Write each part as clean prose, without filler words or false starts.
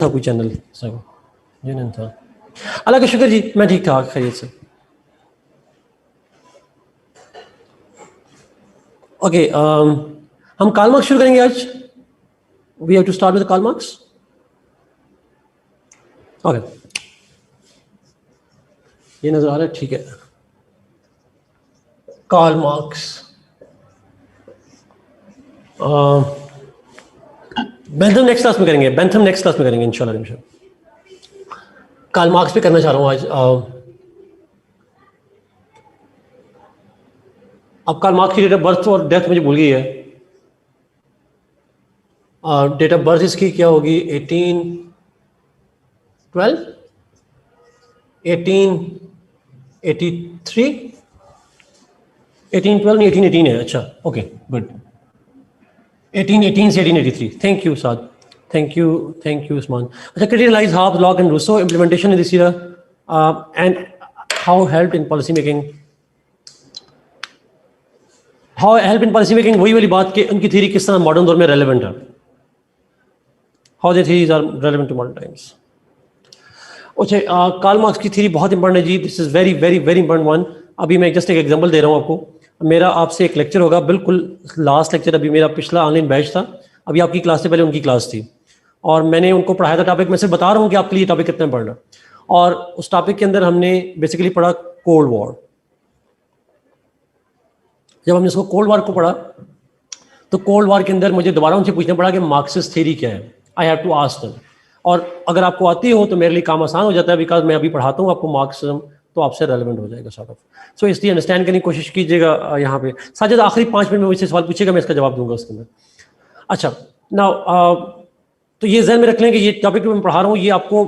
था कोई चैनल सब जी नहीं था। अल्लाह का शुक्र जी, मैं ठीक ठाक खैरियत से। ओके, हम कार्ल मार्क्स शुरू करेंगे आज। We have to start with Karl Marx. Okay, ये नजर आ रहा है, ठीक है। Karl Marx Bentham next class में करेंगे, बेंथम नेक्स्ट क्लास में करेंगे इंशाल्लाह। कार्ल मार्क्स पे करना चाह रहा हूँ आज। अब कार्ल मार्क्स की डेट ऑफ बर्थ और डेथ मुझे भूल गई है। डेट ऑफ बर्थ इसकी क्या होगी? 1812 1883 1812 नहीं 1818 है। अच्छा, ओके गुड। 1818 से 1883। Thank you Saad, thank you Usman. अच्छा, criticalize Hobbes, Locke and Rousseau, implementation in this year and how help in policy making. How help in policy making, वही वाली बात कि उनकी थ्योरी किस तरह मॉडर्न दौर में रेलेवेंट है। How the theories are relevant to modern times. अच्छा, कार्ल मार्क्स की थ्योरी बहुत इंपॉर्टेंट है जी। This is very very very important one. अभी मैं जस्ट एक एग्जांपल दे रहा हूँ आपको। मेरा आपसे एक लेक्चर होगा, बिल्कुल लास्ट लेक्चर। अभी मेरा पिछला ऑनलाइन बैच था, अभी आपकी क्लास से पहले उनकी क्लास थी, और मैंने उनको पढ़ाया था टॉपिक। मैं सिर्फ बता रहा हूँ कि आपके लिए टॉपिक कितना पढ़ना। और उस टॉपिक के अंदर हमने बेसिकली पढ़ा कोल्ड वॉर। जब हमने इसको कोल्ड वॉर को पढ़ा तो कोल्ड वॉर के अंदर मुझे दोबारा उनसे पूछना पड़ा कि मार्क्सिस्ट थ्योरी क्या है। I have to ask them. और अगर आपको आती हो तो मेरे लिए काम आसान हो जाता है, बिकॉज मैं अभी पढ़ाता हूँ आपको मार्क्सिज्म, तो आपसे रेलेवेंट हो जाएगा सॉर्ट ऑफ। सो इसलिए अंडरस्टैंड करने की कोशिश कीजिएगा। यहाँ पे साजिद आखिरी 5 मिनट में मुझसे सवाल पूछेगा, मैं इसका जवाब दूंगा उसके अंदर। अच्छा, नाउ तो ये जहन में रख लें कि ये टॉपिक जो मैं पढ़ा रहा हूँ ये आपको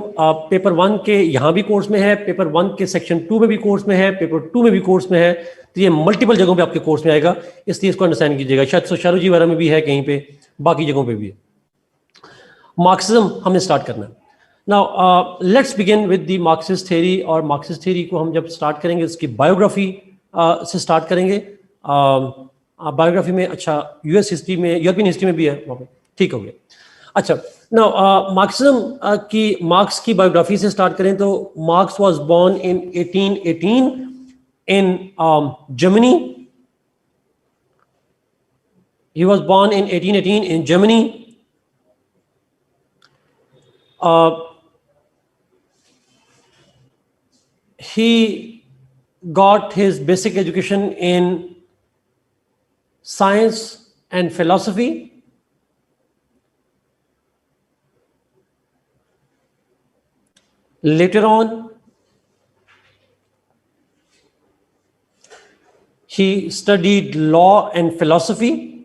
पेपर 1 के यहाँ भी कोर्स में है, पेपर 1 के सेक्शन 2 में भी कोर्स में है, पेपर 2 में भी कोर्स में है। तो ये मल्टीपल जगहों पे आपके कोर्स में आएगा, इसलिए इसको अंडरस्टैंड कीजिएगा। शायद सोशियोलॉजी वगैरह में भी है, कहीं पे बाकी जगहों पे भी है। मार्क्सिज्म हमने स्टार्ट करना है। Now let's begin with the Marxist theory. और मार्क्सिस्ट थ्योरी को हम जब स्टार्ट करेंगे उसकी बायोग्राफी से स्टार्ट करेंगे। बायोग्राफी में, अच्छा यूएस हिस्ट्री में, यूरोपियन हिस्ट्री में भी है वहाँ पे, ठीक हो गया। अच्छा, नाउ मार्क्सिज्म की, मार्क्स की बायोग्राफी से स्टार्ट करें तो Marx was born in 1818 in Germany. He was born in 1818 in Germany. He got his basic education in science and philosophy. Later on, he studied law and philosophy.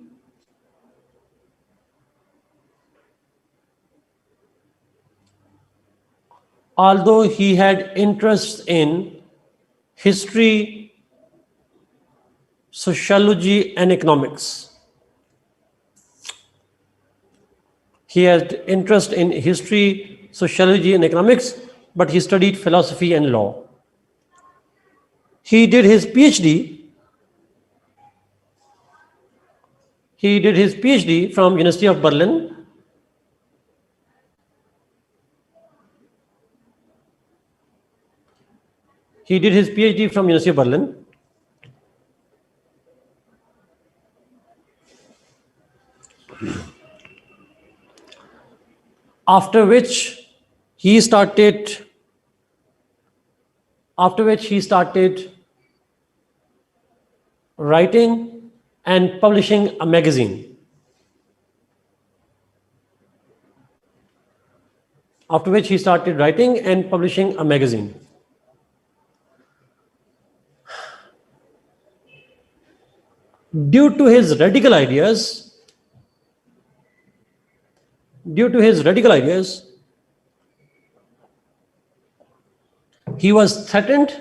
Although he had interest in history, sociology, and economics. He had interest in history, sociology, and economics, but he studied philosophy and law. He did his PhD. He did his PhD from University of Berlin. He did his PhD from University of Berlin. After which he started writing and publishing a magazine. After which he started writing and publishing a magazine. Due to his radical ideas, he was threatened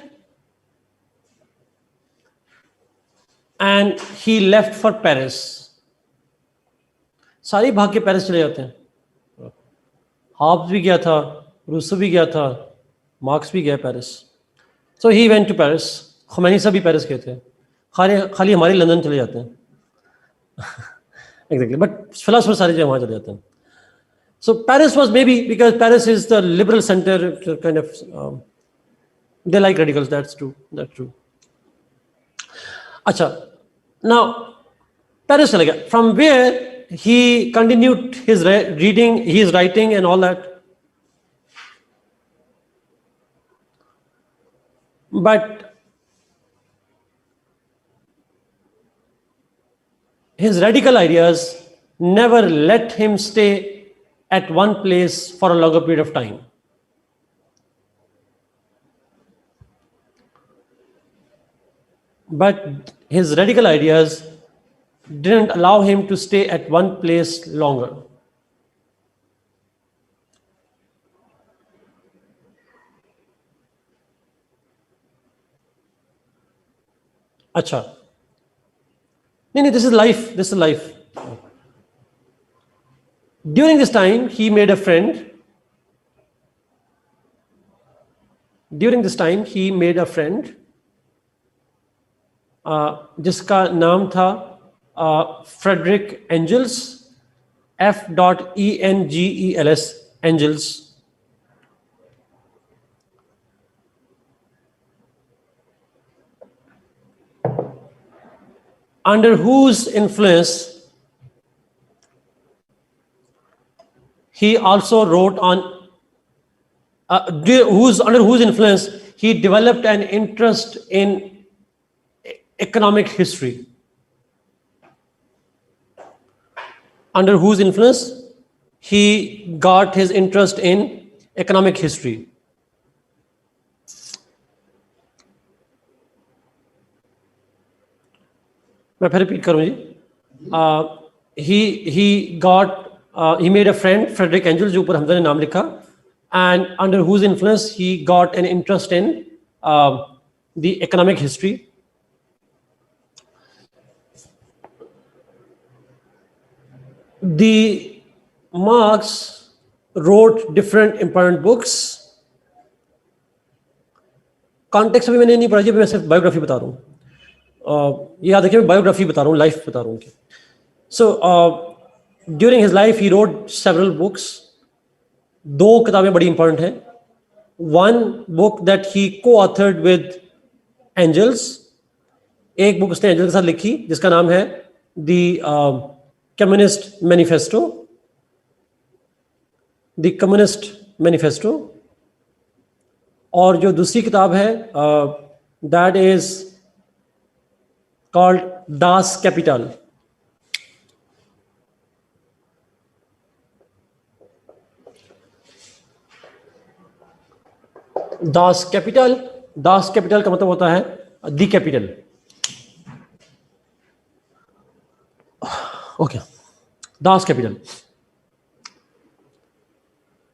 and he left for Paris. सारे भाग के Paris चले जाते हैं। Halves भी गया था, Rousseau भी गया था, मार्क्स भी गया Paris. So he went to Paris. Khomeini साहब भी पेरिस गए थे। खाली हमारे लंदन चले जाते हैं। एग्जैक्टली, बट फिलोसफर सारे जो वहाँ चले जाते हैं। So Paris was maybe because Paris is the liberal center, kind of. They like radicals. That's true. That's true. Acha. Now, Paris चला गया. From where he continued his reading, his writing, and all that. But his radical ideas never let him stay at one place for a longer period of time. But his radical ideas didn't allow him to stay at one place longer. Acha. No, this is life. This is life. During this time, he made a friend. During this time, he made a friend जिसका नाम था Friedrich Engels, F.E.N.G.E.L.S. Engels. Under whose influence he also wrote on under whose influence he developed an interest in economic history. Under whose influence he got his interest in economic history. मैं फिर repeat करूं जी. He made a friend, Frederick Engels, जो ऊपर हमजा ने नाम लिखा, and under whose influence he got an interest in the economic history. The Marx wrote different important books. Context अभी मैंने नहीं पढ़ा जी, मैं सिर्फ बायोग्राफी बता रहा हूँ. ये याद रखिए, मैं बायोग्राफी बता रहा हूँ, लाइफ बता रहा हूँ. So during his life he wrote several books. 2 किताबें बड़ी इंपॉर्टेंट हैं. वन बुक दैट ही को ऑथर्ड विद एंजल्स. एक बुक उसने एंजल्स के साथ लिखी जिसका नाम है the communist manifesto. The communist manifesto. और जो दूसरी किताब है that is called Das Kapital. Das Kapital. Das Kapital का मतलब होता है दी कैपिटल. ओके, दास कैपिटल,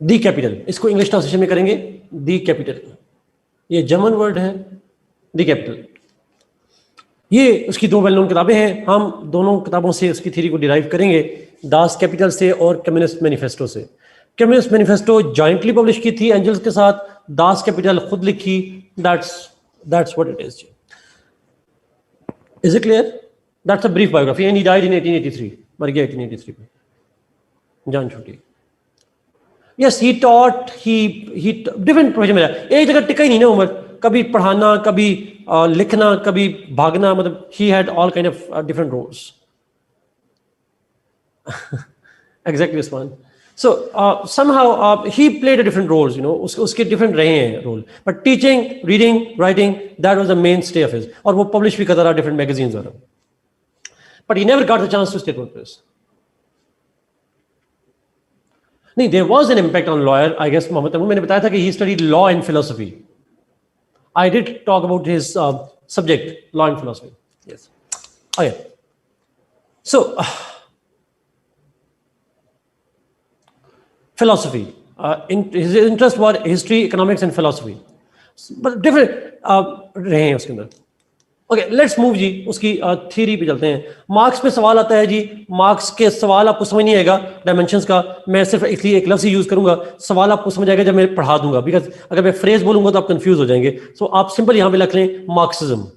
दी कैपिटल. इसको इंग्लिश ट्रांसलेशन में करेंगे दी कैपिटल. ये जर्मन वर्ड है दी कैपिटल. ये उसकी 2 वेल नोन किताबें हैं. हम दोनों किताबों से उसकी थ्योरी को डिराइव करेंगे, दास कैपिटल से और कम्युनिस्ट मैनिफेस्टो से. कम्युनिस्ट मैनिफेस्टो जॉइंटली पब्लिश की थी एंजल्स के साथ. दास कैपिटल खुद लिखी. That's what it is. Is it clear? That's a brief biography and he died in 1883. मर गया 1883 में, जान छूटी. Yes, he taught, he different profession में. एक जगह टिका ही नहीं ना उम्र. कभी पढ़ाना, कभी लिखना, कभी भागना. मतलब he had all kind of different roles. Exactly Usman. So somehow he played a different roles, you know. उसके different रहे हैं role. But teaching, reading, writing, that was the mainstay of his. और वो publish भी करता रहा different magazines वगैरह. But he never got the chance to stay at one place. नहीं, there was an impact on lawyer, I guess. Mohammad Taimur, मैंने बताया था कि he studied law and philosophy. I did talk about his subject, law and philosophy. Yes. Okay. So. Philosophy. His interest was history, economics, and philosophy. But different रहे हैं उसके अंदर. Okay, let's move जी. उसकी theory पे चलते हैं. Marks पे सवाल आता है जी. मार्क्स के सवाल आपको समझ नहीं आएगा डायमेंशंस का. मैं सिर्फ इसलिए एक लफ्ज़ ही यूज करूंगा. सवाल आपको समझ आएगा जब मैं पढ़ा दूंगा. बिकॉज अगर मैं फ्रेज बोलूंगा तो आप कंफ्यूज हो जाएंगे. सो आप सिंपल यहाँ पे लिख लें मार्क्सिज्म.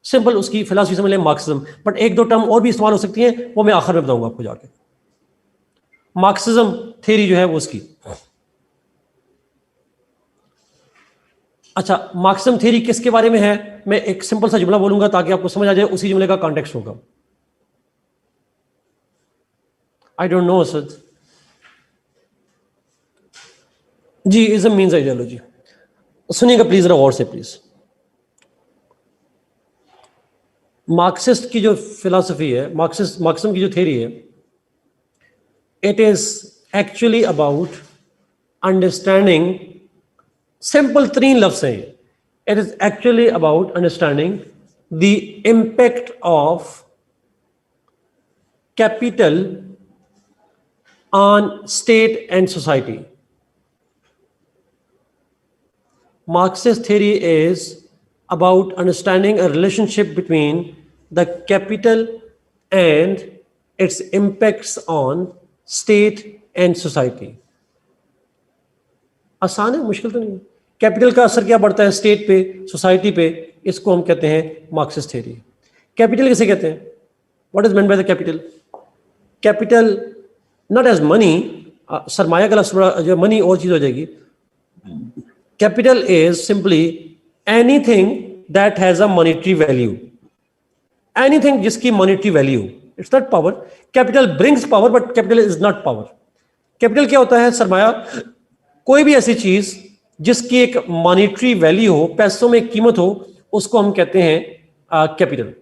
सिंपल उसकी फिलॉसफी समझ लें मार्क्सिज्म. बट 1-2 टर्म और भी इस्तेमाल हो सकती हैं, वो मैं आखिर में बताऊंगा आपको जाके. मार्क्सिज्म थ्योरी जो है वो उसकी। अच्छा, मार्क्सिज्म थ्योरी किसके बारे में है? मैं एक सिंपल सा जुमला बोलूंगा ताकि आपको समझ आ जाए, उसी जुमले का कॉन्टेक्स्ट होगा। I don't know sir. जी, इज्म मीन्स आइडियोलॉजी। सुनिएगा प्लीज, जरा गौर से प्लीज। मार्क्सिस्ट की जो फिलॉसफी है, मार्क्सिज्म की जो थ्योरी है, it is actually about understanding, simple 3 लफ्ज हैं। It is actually about understanding the impact of capital on state and society. Marxist theory is about understanding a relationship between the capital and its impacts on state and society. आसान है, मुश्किल तो नहीं है। Capital का असर क्या पड़ता है स्टेट पे, सोसाइटी पे, इसको हम कहते हैं मार्क्सिस्ट थ्योरी। कैपिटल किसे कहते हैं? What is meant by the capital? Capital not as money, सरमाया का लफ्ज़ थोड़ा जो मनी और चीज हो जाएगी। Capital is simply anything that has a monetary value. Anything जिसकी monetary value. It's not power. Capital brings power, but capital is not power. Capital क्या होता है? सरमाया कोई भी ऐसी चीज जिसकी एक monetary value हो, पैसों में कीमत हो, उसको हम कहते हैं कैपिटल।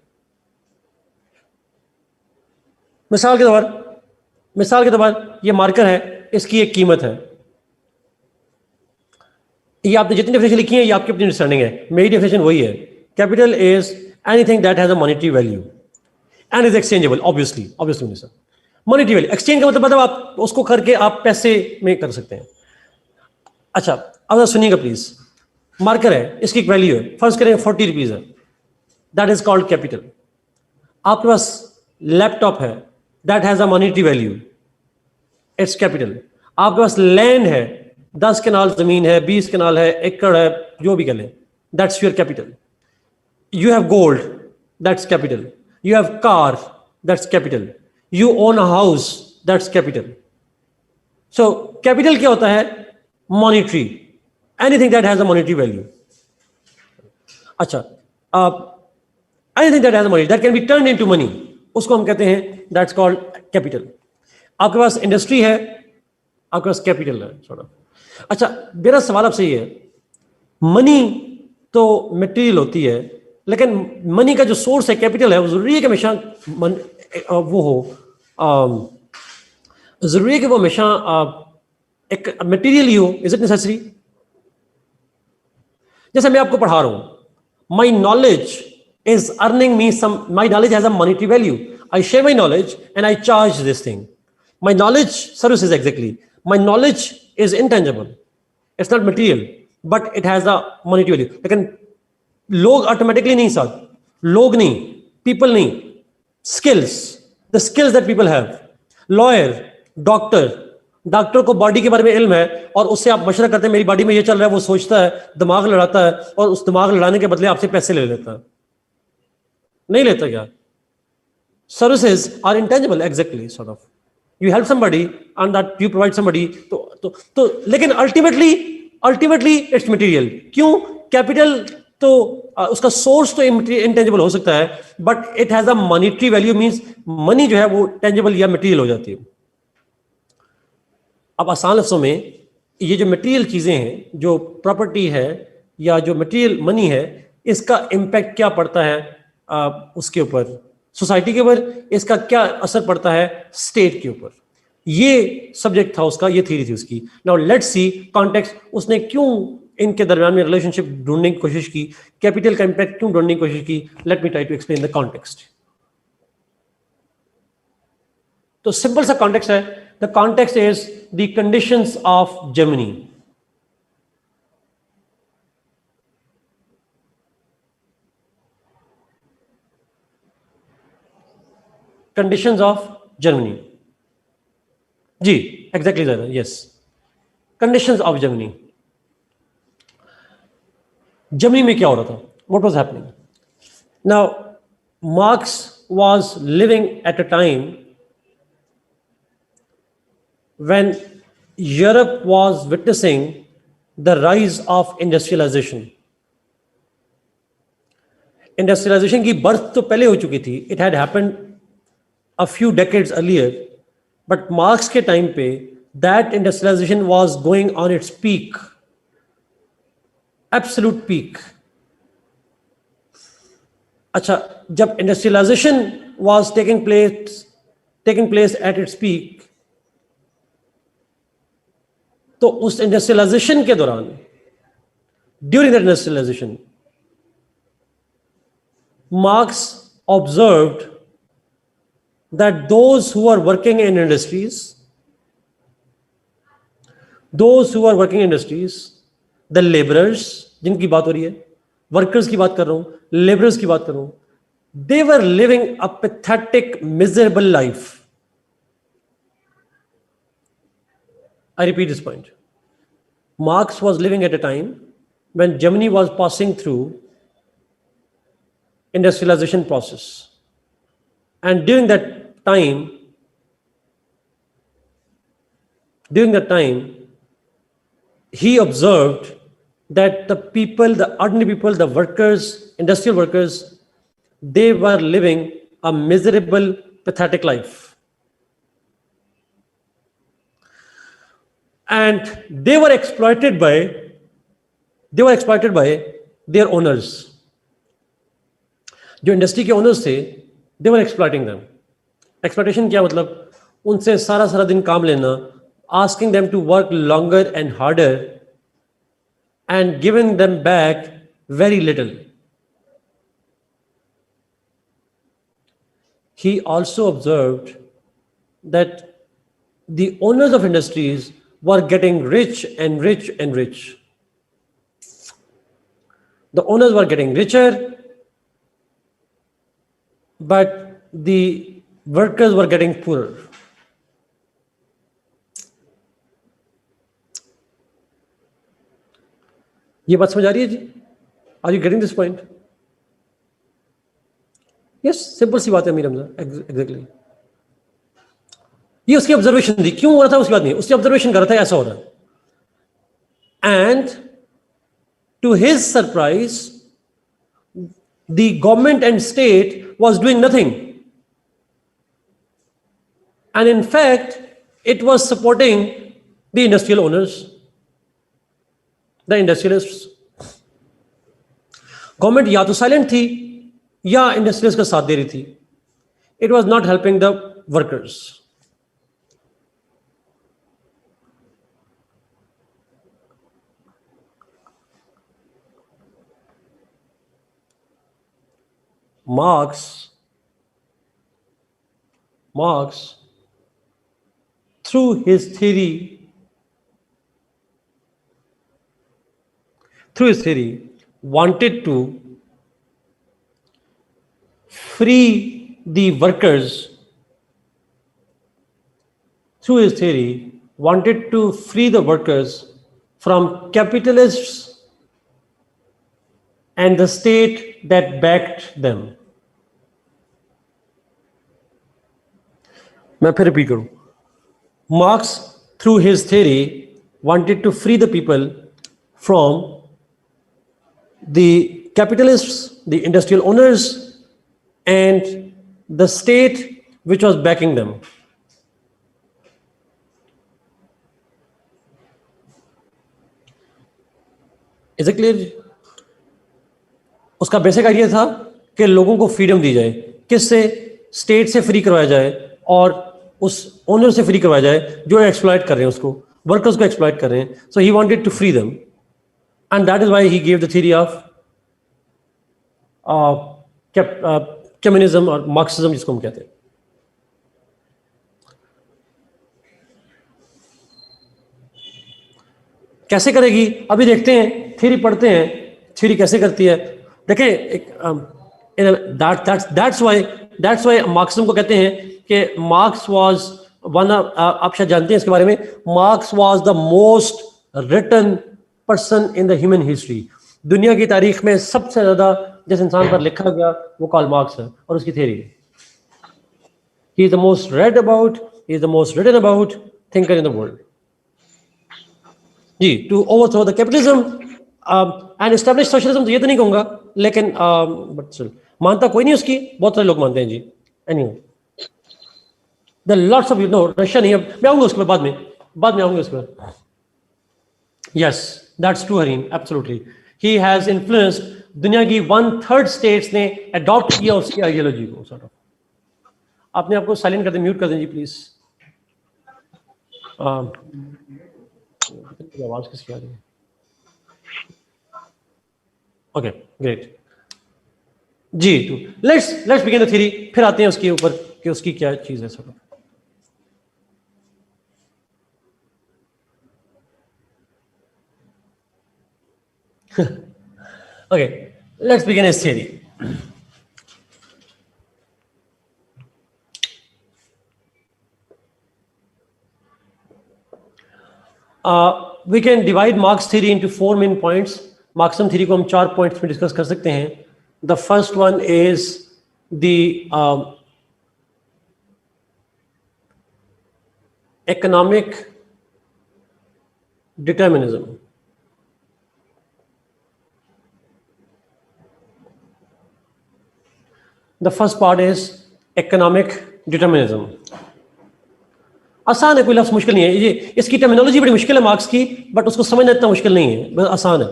मिसाल के तौर पर ये मार्कर है, इसकी एक कीमत है। ये आपने जितनी डेफिनेशन लिखी है ये आपकी अपनी अंडरस्टैंडिंग है, मेरी डेफिनेशन वही है। Capital is anything that has a monetary value and is exchangeable. Obviously sir, monetary value, exchange का मतलब आप उसको करके आप पैसे में कर सकते हैं। अच्छा, अब सुनिएगा प्लीज। मार्कर है, इसकी एक वैल्यू है, फर्ज करें 40 रुपीज है, दैट इज कॉल्ड कैपिटल। आपके पास लैपटॉप है, that has a monetary value, it's capital. आपके पास लैंड है, 10 कनाल जमीन है, 20 कनाल है, एकड़ है, जो भी कह लें, that's your capital. You have gold, that's capital. You have car, that's capital. You own a house, that's capital. So capital क्या होता है? Monetary, anything that has a monetary value. अच्छा, anything that has a money that can be turn into money, उसको हम कहते हैं that's called capital. आपके पास industry है, आपके पास कैपिटल है थोड़ा। अच्छा, मेरा सवाल आपसे ये है, मनी तो मटेरियल होती है, लेकिन मनी का जो सोर्स है कैपिटल है, वो जरूरी है कि हमेशा वो हो, जरूरी है कि वो हमेशा एक मटेरियल ही हो? Is it necessary? जैसे मैं आपको पढ़ा रहा हूं, my knowledge is earning me some, my knowledge has a monetary value. I share my knowledge and I charge this thing. My knowledge services exactly. My knowledge is intangible. It's not material, but it has a monetary value. लेकिन लोग automatically नहीं साथ, लोग नहीं, people नहीं, skills, the skills that people have. Lawyer, doctor को body के बारे में इल्म है और उससे आप मशवरा करते हैं मेरी बॉडी में ये चल रहा है, वो सोचता है, दिमाग लड़ाता है और उस दिमाग लड़ाने के बदले आपसे पैसे ले लेता है। नहीं लेता क्या? Services are intangible, exactly, sort of you help somebody and that you provide somebody, तो लेकिन अल्टीमेटली इट्स मटेरियल। क्यों? कैपिटल तो उसका सोर्स तो इंटेंजिबल हो सकता है, but it has a monetary value, means money जो है वो टेंजिबल या मटेरियल हो जाती है। अब आसान लफ्जों में, ये जो मटेरियल चीजें हैं, जो प्रॉपर्टी है या जो मटेरियल मनी है, इसका इंपैक्ट क्या पड़ता है उसके ऊपर, सोसाइटी के ऊपर, इसका क्या असर पड़ता है स्टेट के ऊपर। ये सब्जेक्ट था उसका, ये थ्योरी थी उसकी। नाउ लेट्स सी कॉन्टेक्स्ट, उसने क्यों इनके दरमियान में रिलेशनशिप ढूंढने की कोशिश की, कैपिटल का इंपैक्ट क्यों ढूंढने की कोशिश की। Let me try to explain the context. तो सिंपल सा कॉन्टेक्स्ट है, the context is the conditions of Germany. Conditions of Germany, जी एग्जैक्टली ज़्यादा, yes, conditions of Germany. Germany में क्या हो रहा था? What was happening? Now Marx was living at a time when Europe was witnessing the rise of industrialization. Industrialization की birth तो पहले हो चुकी थी, it had happened a few decades earlier, but Marx के टाइम पे that industrialisation was going on its peak, absolute peak. अच्छा, जब industrialisation was taking place at its peak, तो उस इंडस्ट्रियलाइजेशन के दौरान, during that industrialisation, Marx observed that those who are working in industries, the laborers, जिनकी बात हो रही है, workers की बात कर रहा हूं, laborers की बात कर रहा हूं, they were living a pathetic, miserable life. I repeat this point. Marx was living at a time when Germany was passing through industrialization process, and during that time he observed that the people, the ordinary people, the workers, industrial workers, they were living a miserable, pathetic life, and they were exploited by their owners. जो industry के owners थे, they were exploiting them. Exploitation क्या मतलब? उनसे सारा दिन काम लेना, asking them to work longer and harder and giving them back very little. He also observed that the owners of industries were getting rich and rich and rich. The owners were getting richer, but the workers were getting poorer. ये बात समझ आ रही है जी? Are you getting this point? Yes, simple सी बात है मीर हमजा, एग्जैक्टली. ये उसकी ऑब्जर्वेशन थी. क्यों हो रहा था उसकी बात नहीं, उसकी ऑब्जर्वेशन कर रहा था ऐसा हो रहा है. And to his surprise, the government and state was doing nothing, and in fact it was supporting the industrial owners, the industrialists. Government या तो साइलेंट थी या इंडस्ट्रियलिस्ट का साथ दे रही थी. It was not helping the workers. Marx, through his theory, wanted to free the workers. Through his theory, wanted to free the workers from capitalists and the state that backed them. मैं फिर repeat करूं. Marx, through his theory, wanted to free the people from the capitalists, the industrial owners, and the state which was backing them. Is it clear? उसका basic idea था कि लोगों को freedom दी जाए. किससे? स्टेट से फ्री करवाया जाए और उस ओनर से फ्री करवाया जाए जो एक्सप्लॉइट कर रहे हैं उसको, वर्कर्स को एक्सप्लॉइट कर रहे हैं. So he wanted to free them, and that is why he give the theory of communism और मार्क्सिज्म, जिसको हम कहते हैं. कैसे करेगी अभी देखते हैं, थ्योरी पढ़ते हैं, थ्योरी कैसे करती है. देखें, दैट्स व्हाई मार्क्सिज्म को कहते हैं कि मार्क्स वाज वन, आप शायद जानते हैं इसके बारे में, Marx was the most written person in the human history. दुनिया की तारीख में सबसे ज्यादा जिस इंसान पर लिखा गया वो कार्ल मार्क्स है और उसकी theory. He is the most read about, he is the most written about, thinker in the world. जी, to overthrow the capitalism and establish socialism, तो ये तो नहीं कहूँगा, लेकिन but still, मानता कोई नहीं उसकी, बहुत सारे लोग मानते हैं जी. Anyway, there are lots of Russia नहीं है, मैं आऊँगा उसके बाद में आऊँगा उस पर. Yes, that's true, Harim, absolutely. He has influenced दुनिया की 1/3 स्टेट्स ने अडॉप्ट किया उसकी आइडियोलॉजी को. सॉर्ट ऑफ आपने आपको साइलेंट कर दें, म्यूट कर दें जी प्लीज. आवाज किसकी आ रही है? ओके ग्रेट जी. तो लेट्स बिगिन द थ्योरी, फिर आते हैं उसके ऊपर कि उसकी क्या चीज है. Sort of okay, let's begin his theory. We can divide Marx theory into 4 main points. Marxism theory को हम 4 points में discuss कर सकते हैं. The first one is the economic determinism. The first part is economic determinism. आसान है, कोई लफ्ज़ मुश्किल नहीं है. ये इसकी टर्मिनोलॉजी बड़ी मुश्किल है मार्क्स की, बट उसको समझना इतना मुश्किल नहीं है, बस आसान है,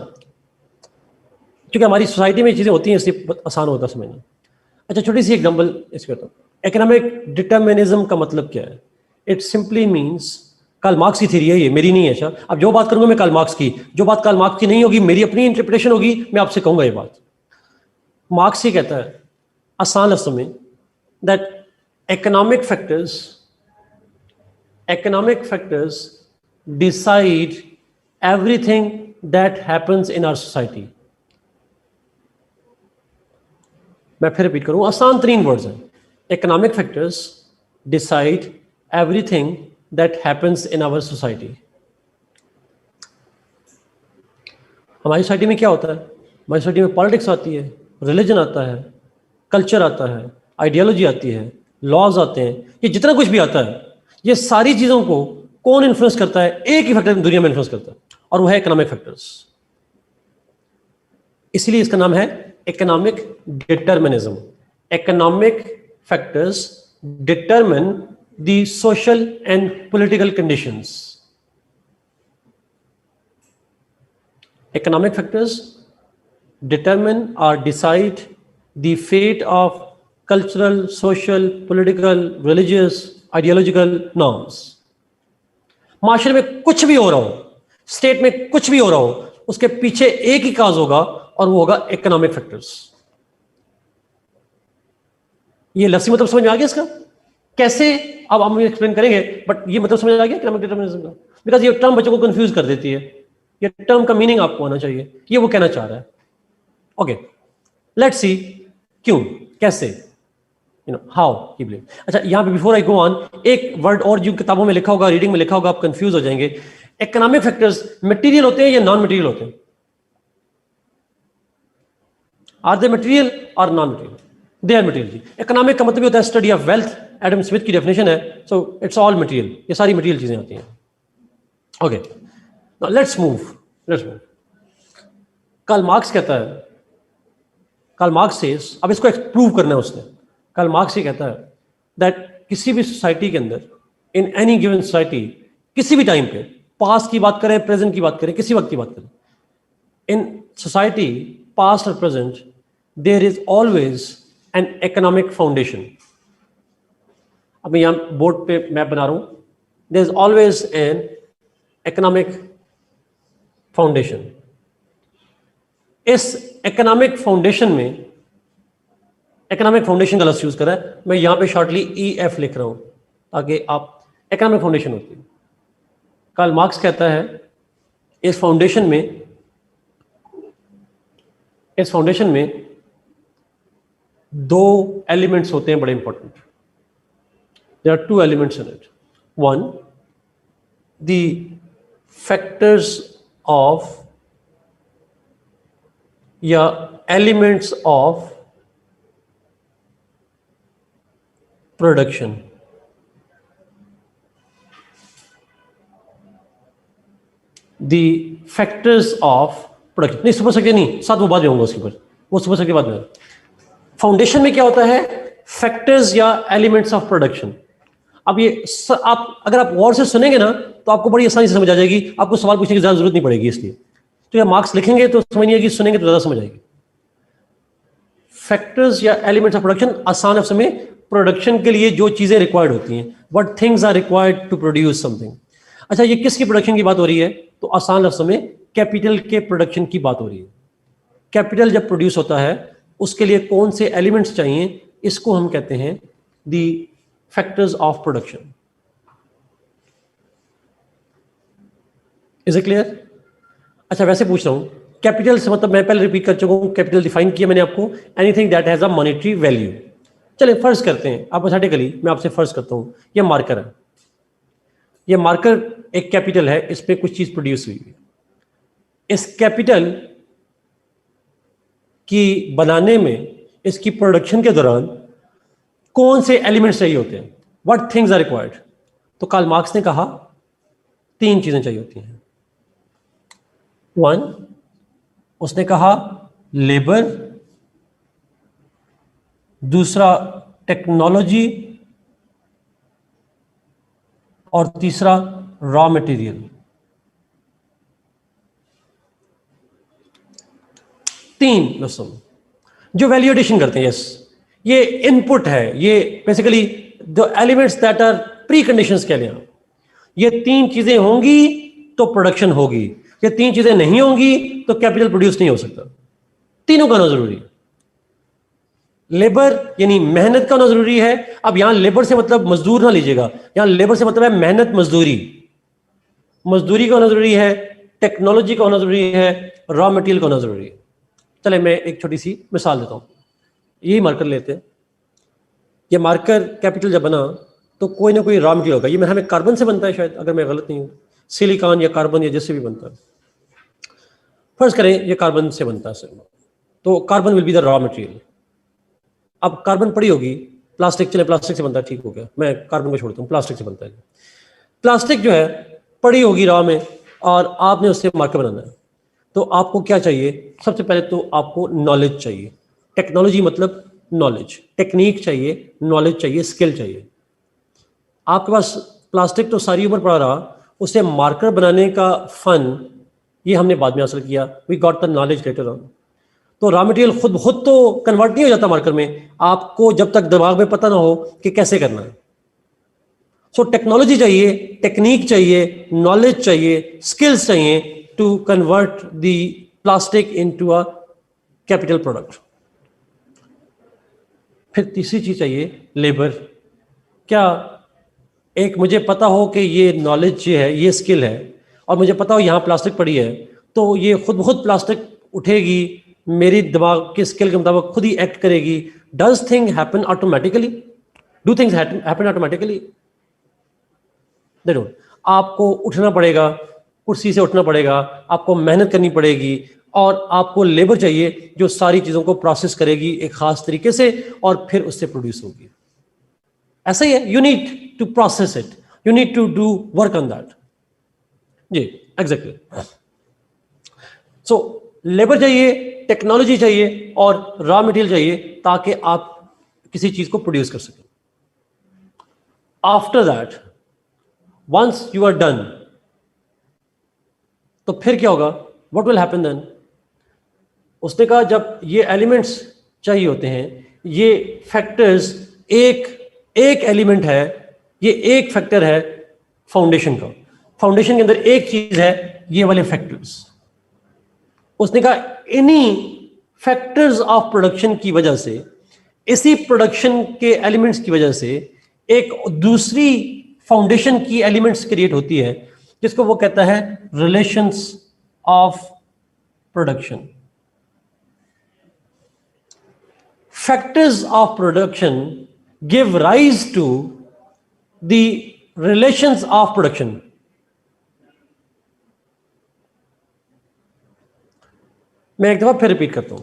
क्योंकि हमारी सोसाइटी में चीज़ें होती हैं इसलिए आसान होता है समझना. अच्छा, छोटी सी एग्जांपल इसके बताओ. इकोनॉमिक डिटर्मिनिज्म का मतलब क्या है? It simply means, Karl Marx की थ्योरी है ये, मेरी नहीं है. अच्छा, अब जो बात करूंगा मैं कार्ल मार्क्स की, जो बात कार्ल मार्क्स की नहीं होगी, मेरी अपनी इंटरप्रिटेशन होगी, मैं आपसे कहूंगा ये बात. मार्क्स ही कहता है आसान लफ्ज़ों में that economic factors decide everything that happens in our society. मैं फिर रिपीट करूं, आसान तरीन वर्ड्स हैं. Economic factors decide everything that happens in our society. हमारी सोसाइटी में क्या होता है? हमारी सोसाइटी में पॉलिटिक्स आती है, रिलीजन आता है, कल्चर आता है, आइडियोलॉजी आती है, लॉज आते हैं, ये जितना कुछ भी आता है, ये सारी चीज़ों को कौन इन्फ्लुएंस करता है? एक ही फैक्टर दुनिया में इन्फ्लुएंस करता है, और वो है इकोनॉमिक फैक्टर्स. इसलिए इसका नाम है economic determinism. Economic factors determine the social and political conditions. Economic factors determine or decide the fate of cultural, social, political, religious, ideological norms. माशरे में कुछ भी हो रहा हो, स्टेट में कुछ भी हो रहा हो, उसके पीछे एक ही काज होगा और वो होगा इकोनॉमिक फैक्टर्स. ये लफ्ज़ी मतलब समझ में आ गया इसका कैसे? अब हम एक्सप्लेन करेंगे, बट ये मतलब समझ आ गया इकोनॉमिक डिटरमिनिज्म का, बिकॉज ये टर्म बच्चों को कंफ्यूज कर देती है. ये टर्म का मीनिंग आपको आना चाहिए, ये वो कहना चाह रहा है. ओके, लेट्स सी क्यों, कैसे, हाउ ही बिलीव. अच्छा, यहां पे बिफोर आई गो ऑन, एक वर्ड और जो किताबों में लिखा होगा, रीडिंग में लिखा होगा, आप कंफ्यूज हो जाएंगे. इकोनॉमिक फैक्टर्स मटेरियल होते हैं या नॉन मटेरियल होते हैं? आर दे मटेरियल और non material? They are material. Economic का मतलब होता है study of wealth. Adam Smith की डेफिनेशन है. सो इट्स ऑल मटेरियल, ये सारी मटेरियल चीजें आती हैं. Okay, let's move. Karl Marx कहता है, कार्ल मार्क्स सेज, अब इसको प्रूव करना है उसने. कार्ल मार्क्स ही कहता है दैट किसी भी सोसाइटी के अंदर, इन एनी गिवन सोसाइटी, किसी भी टाइम पे, पास्ट की बात करें, प्रेजेंट की बात करें, किसी वक्त की बात करें, इन सोसाइटी पास्ट और present, there is always an economic foundation. अब मैं यहां बोर्ड पे मैप बना रहा हूं. There is always an economic foundation. इस इकोनॉमिक फाउंडेशन में, इकोनॉमिक फाउंडेशन का लफ्ज़ यूज करा है, मैं यहां पे शॉर्टली EF लिख रहा हूं ताकि आप, इकोनॉमिक फाउंडेशन होती है. कार्ल मार्क्स कहता है इस फाउंडेशन में दो एलिमेंट्स होते हैं बड़े important. There are 2 elements in it. One, the factors of या elements of production. The factors of production, नहीं सुपर स्ट्रक्चर नहीं, साथ वो बाद में होगा उसके ऊपर, वो सुपर स्ट्रक्चर बाद में। फाउंडेशन में क्या होता है, फैक्टर्स या एलिमेंट्स ऑफ प्रोडक्शन। अब ये आप अगर आप गौर से सुनेंगे ना तो आपको बड़ी आसानी से समझ आ जाएगी, आपको सवाल पूछने की ज्यादा जरूरत नहीं पड़ेगी। इसलिए तो ये मार्क्स लिखेंगे तो समझ नहीं आएगी, सुनेंगे तो ज्यादा समझ आएगी। फैक्टर्स या एलिमेंट्स ऑफ प्रोडक्शन, आसान लफ्ज़ में प्रोडक्शन के लिए जो चीजें रिक्वायर्ड होती हैं, what things are required to produce something. अच्छा, ये किसकी प्रोडक्शन की बात हो रही है, तो आसान लफ्ज़ों में कैपिटल के प्रोडक्शन की बात हो रही है। कैपिटल जब प्रोड्यूस होता है उसके लिए कौन से एलिमेंट्स चाहिए, इसको हम कहते हैं the factors of production. Is it clear? अच्छा, वैसे पूछ रहा हूं, कैपिटल से मतलब मैं पहले रिपीट कर चुका हूं, कैपिटल डिफाइन किया मैंने आपको, anything that has a monetary value. चलिए फर्ज करते हैं, हाइपोथेटिकली मैं आपसे फर्ज करता हूं, ये मार्कर है, ये मार्कर एक कैपिटल है, इस पे कुछ चीज प्रोड्यूस हुई है। इस कैपिटल की बनाने में, इसकी प्रोडक्शन के दौरान कौन से एलिमेंट्स चाहिए होते हैं, व्हाट थिंग्स आर रिक्वायर्ड। तो कार्ल मार्क्स ने कहा 3 चीजें चाहिए होती हैं। 1, उसने कहा लेबर, दूसरा टेक्नोलॉजी, और तीसरा रॉ मटेरियल। 3 लफ्ज़ों में जो वैल्यू एडिशन करते हैं। यस, ये इनपुट है, ये basically the elements that are preconditions कह लें आप। ये 3 चीजें होंगी तो प्रोडक्शन होगी, ये 3 चीजें नहीं होंगी तो कैपिटल प्रोड्यूस नहीं हो सकता। तीनों का होना जरूरी है। लेबर यानी मेहनत का होना जरूरी है। अब यहां लेबर से मतलब मजदूर ना लीजिएगा, यहां लेबर से मतलब है मेहनत, मजदूरी। मजदूरी का होना जरूरी है, टेक्नोलॉजी का होना जरूरी है, रॉ मटेरियल का होना जरूरी है। चले मैं एक छोटी सी मिसाल देता हूं, यही मार्कर लेते हैं। ये मार्कर कैपिटल जब बना तो कोई ना कोई रॉ मटेरियल होगा, ये मेरे हमें कार्बन से बनता है शायद, अगर मैं गलत नहीं हूं, सिलिकॉन या कार्बन या जिससे भी बनता है। फर्ज करें ये कार्बन से बनता है, तो carbon will be the raw material. अब कार्बन पड़ी होगी, प्लास्टिक, चले प्लास्टिक से बनता है, ठीक हो गया, मैं कार्बन को छोड़ता हूँ, प्लास्टिक से बनता है। प्लास्टिक जो है पड़ी होगी रॉ में, और आपने उससे मार्कर बनाना है। तो आपको क्या चाहिए, सबसे पहले तो आपको नॉलेज चाहिए। टेक्नोलॉजी मतलब नॉलेज, टेक्निक चाहिए, नॉलेज चाहिए, स्किल चाहिए। आपके पास प्लास्टिक तो सारी उम्र पड़ा रहा, उसे मार्कर बनाने का फन ये हमने बाद में हासिल किया, we got the knowledge later on. तो रॉ मटेरियल खुद तो कन्वर्ट नहीं हो जाता मार्कर में, आपको जब तक दिमाग में पता ना हो कि कैसे करना है। सो टेक्नोलॉजी चाहिए, टेक्निक चाहिए, नॉलेज चाहिए, स्किल्स चाहिए to convert the plastic into a capital product. फिर तीसरी चीज चाहिए लेबर। क्या एक मुझे पता हो कि ये नॉलेज ये है, ये स्किल है, और मुझे पता हो यहाँ प्लास्टिक पड़ी है, तो ये खुद प्लास्टिक उठेगी, मेरी दिमाग के स्किल के मुताबिक खुद ही एक्ट करेगी। Does thing happen automatically? Do things happen automatically? देखो, आपको उठना पड़ेगा, कुर्सी से उठना पड़ेगा, आपको मेहनत करनी पड़ेगी, और आपको लेबर चाहिए जो सारी चीजों को प्रोसेस करेगी एक खास तरीके से, और फिर उससे प्रोड्यूस होगी। ऐसा ही है, you need to process it, you need to do work on that. जी एग्जैक्टली। सो लेबर चाहिए, टेक्नोलॉजी चाहिए, और रॉ मटेरियल चाहिए, ताकि आप किसी चीज को प्रोड्यूस कर सकें। After that, once you are done, तो फिर क्या होगा, व्हाट विल हैपन देन? उसने कहा जब ये एलिमेंट्स चाहिए होते हैं, ये फैक्टर्स, एक एलिमेंट है, ये एक फैक्टर है फाउंडेशन का। फाउंडेशन के अंदर एक चीज है, ये वाले फैक्टर्स। उसने कहा इन्हीं फैक्टर्स ऑफ प्रोडक्शन की वजह से, इसी प्रोडक्शन के एलिमेंट्स की वजह से एक दूसरी फाउंडेशन की एलिमेंट्स क्रिएट होती है, जिसको वो कहता है relations of production. Factors of production give rise to the relations of production. मैं एक दफा फिर रिपीट करता हूं,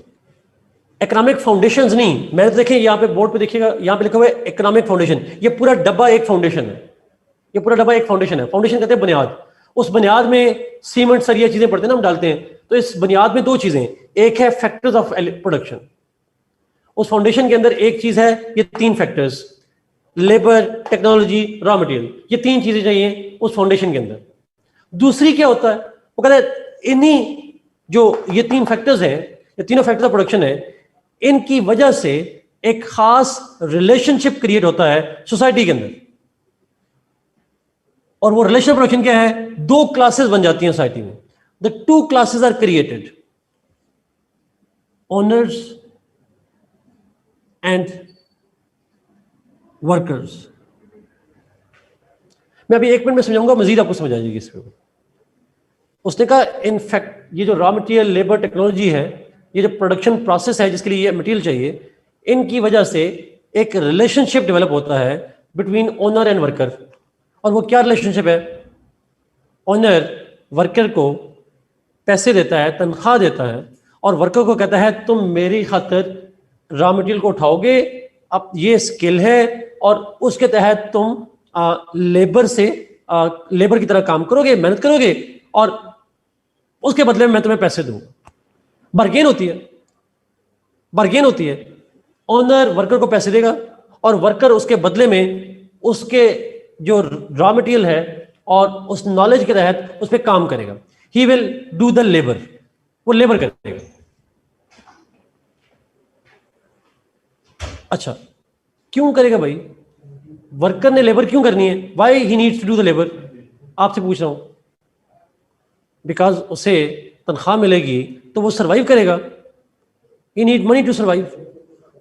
इकोनॉमिक फाउंडेशंस नहीं, मैंने तो देखें यहां पे बोर्ड पे देखिएगा, यहां पे लिखा हुआ है इकोनॉमिक फाउंडेशन। ये पूरा डब्बा एक फाउंडेशन है, ये पूरा डब्बा एक फाउंडेशन है। फाउंडेशन कहते हैं बुनियाद, उस बुनियाद में सीमेंट सरिया चीजें पड़ते हैं ना, हम डालते हैं, तो इस बुनियाद में दो चीजें, एक है फैक्टर्स ऑफ प्रोडक्शन, उस फाउंडेशन के अंदर एक चीज है, ये तीन factors, labour, technology, raw material, ये तीन चीजें चाहिए उस फाउंडेशन के अंदर। दूसरी क्या होता है, वो कहता है इन्हीं जो ये तीन फैक्टर्स हैं, ये तीनों फैक्टर्स ऑफ प्रोडक्शन है, इनकी वजह से एक खास रिलेशनशिप क्रिएट होता है सोसाइटी के अंदर। और वो रिलेशन प्रोडक्शन क्या है, दो क्लासेस बन जाती हैं सोसाइटी में। The two classes are created, owners and workers. मैं अभी एक मिनट में समझाऊंगा, मजीद आपको समझ आ जाएगी इसमें। उसने कहा इनफैक्ट ये जो रॉ मटेरियल, लेबर, टेक्नोलॉजी है, ये जो प्रोडक्शन प्रोसेस है जिसके लिए ये मटेरियल चाहिए, इनकी वजह से एक रिलेशनशिप डेवलप होता है बिटवीन ओनर एंड वर्कर। और वो क्या रिलेशनशिप है, ओनर वर्कर को पैसे देता है, तनख्वाह देता है, और वर्कर को कहता है तुम मेरी खातिर रॉ मटेरियल को उठाओगे, अब ये स्किल है, और उसके तहत तुम लेबर से लेबर की तरह काम करोगे, मेहनत करोगे, और उसके बदले में मैं तुम्हें पैसे दूंगा। बार्गेन होती है, बार्गेन होती है। ओनर वर्कर को पैसे देगा और वर्कर उसके बदले में उसके जो रॉ मटेरियल है और उस नॉलेज के तहत उस पर काम करेगा। He will do the labour, वो लेबर करेगा। अच्छा, क्यों करेगा भाई? वर्कर ने लेबर क्यों करनी है? Why he needs to do the labour? आपसे पूछ रहा हूं। बिकॉज उसे तनख्वाह मिलेगी तो वो सर्वाइव करेगा। ही नीड मनी टू सर्वाइव,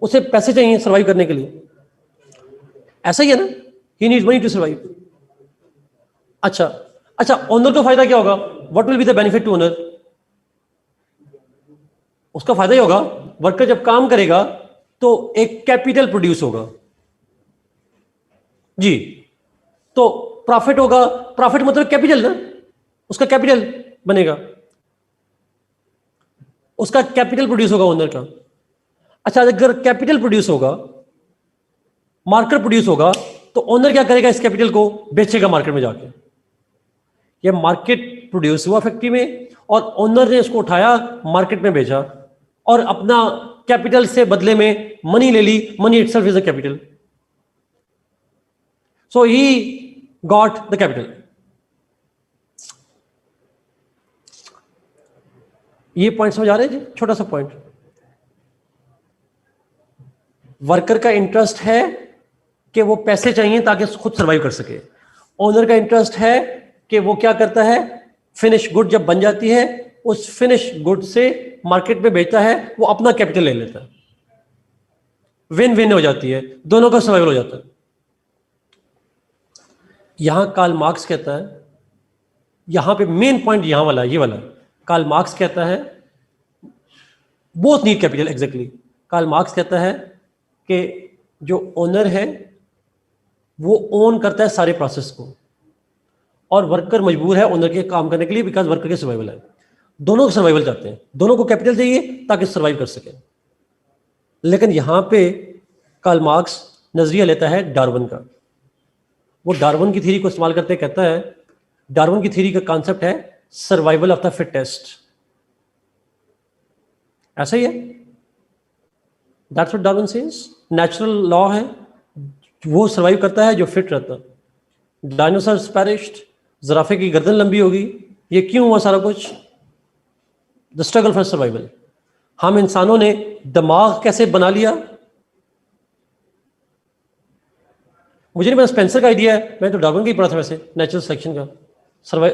उसे पैसे चाहिए सर्वाइव करने के लिए, ऐसा ही है ना? He need money to survive. अच्छा अच्छा, ओनर को फायदा क्या होगा? What will be the benefit to owner? उसका फायदा ही होगा, वर्कर जब काम करेगा तो एक कैपिटल प्रोड्यूस होगा जी, तो प्रॉफिट होगा। प्रॉफिट मतलब कैपिटल ना, उसका कैपिटल बनेगा, उसका कैपिटल प्रोड्यूस होगा ओनर का। अच्छा, अगर कैपिटल प्रोड्यूस होगा, मार्केट प्रोड्यूस होगा, तो ओनर क्या करेगा? इस कैपिटल को बेचेगा मार्केट में जाके। ये मार्केट प्रोड्यूस हुआ फैक्ट्री में और ओनर ने इसको उठाया, मार्केट में बेचा और अपना कैपिटल से बदले में मनी ले ली। Money itself is a capital, so he got the capital. ये पॉइंट समझ आ रहे हैं जी? छोटा सा पॉइंट। वर्कर का इंटरेस्ट है कि वो पैसे चाहिए ताकि खुद सर्वाइव कर सके। ओनर का इंटरेस्ट है कि वो क्या करता है, फिनिश गुड जब बन जाती है उस फिनिश गुड से मार्केट में बेचता है, वो अपना कैपिटल ले लेता है। विन विन हो जाती है, दोनों का सर्वाइवल हो जाता है। यहां कार्ल मार्क्स कहता है, यहां पे मेन पॉइंट यहां वाला, ये वाला। कार्ल मार्क्स कहता है both need capital. Exactly, Karl Marx कहता है कि जो ओनर है वो ओन करता है सारे प्रोसेस को और वर्कर मजबूर है ओनर के काम करने के लिए, बिकॉज वर्कर के सर्वाइवल है। दोनों को सर्वाइवल चाहते हैं, दोनों को कैपिटल चाहिए ताकि सर्वाइव कर सके। लेकिन यहां पे कार्ल मार्क्स नजरिया लेता है डार्विन का। वो डार्विन की थ्योरी को इस्तेमाल करते कहता है, डार्विन की थ्योरी का कॉन्सेप्ट है सर्वाइवल ऑफ द फिटेस्ट। ऐसा ही है, that's what Darwin says. Natural law है, वो सर्वाइव करता है जो फिट रहता है। डायनासोर्स पेरिश्ड, ज़राफे की गर्दन लंबी होगी। ये क्यों हुआ सारा कुछ? The struggle for survival. हम इंसानों ने दिमाग कैसे बना लिया? मुझे नहीं पता, स्पेंसर का आइडिया है, मैं तो डार्विन का ही पढ़ा था वैसे, नेचुरल सिलेक्शन का।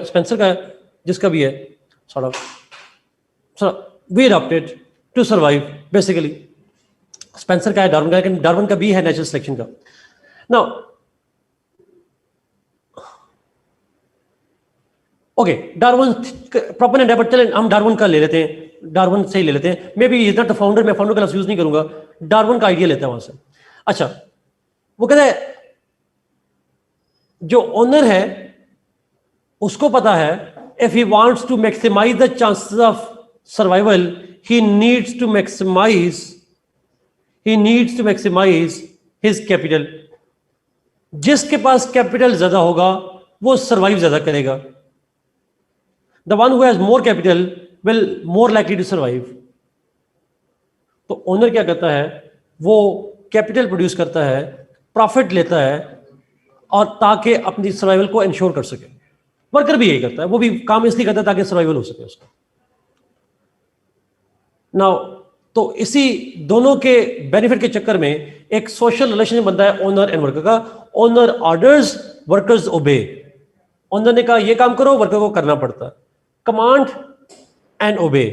स्पेंसर का है, जिसका भी है, we adopted to survive basically. Spencer का है, डार्विन का, लेकिन डार्विन का भी है नेचुरल सिलेक्शन का। नाउ ओके, डार्विन प्रॉपर नहीं है, बट चलें हम डार्विन का ले लेते हैं, डार्विन से ही ले लेते हैं। May be is not the founder, मैं फाउंडर का लफ्ज़ यूज नहीं करूंगा, डार्विन का आइडिया लेते हैं वहां से। अच्छा, वो कहते हैं जो ओनर है उसको पता है if he wants to maximise the chances of survival, he needs to maximise his capital. जिसके पास कैपिटल ज्यादा होगा वो सर्वाइव ज्यादा करेगा। The one who has more capital will more likely to survive. तो ओनर क्या करता है, वो कैपिटल प्रोड्यूस करता है, प्रॉफिट लेता है, और ताकि अपनी सर्वाइवल को इंश्योर कर सके। वर्कर भी यही करता है, वो भी काम इसलिए करता है ताकि सर्वाइवल हो सके उसका। नाउ तो इसी दोनों के बेनिफिट के चक्कर में एक सोशल रिलेशनशिप बनता है ओनर एंड वर्कर का। Owner orders, workers obey. Owner ने कहा ये काम करो, वर्कर को करना पड़ता है। कमांड एंड ओबे,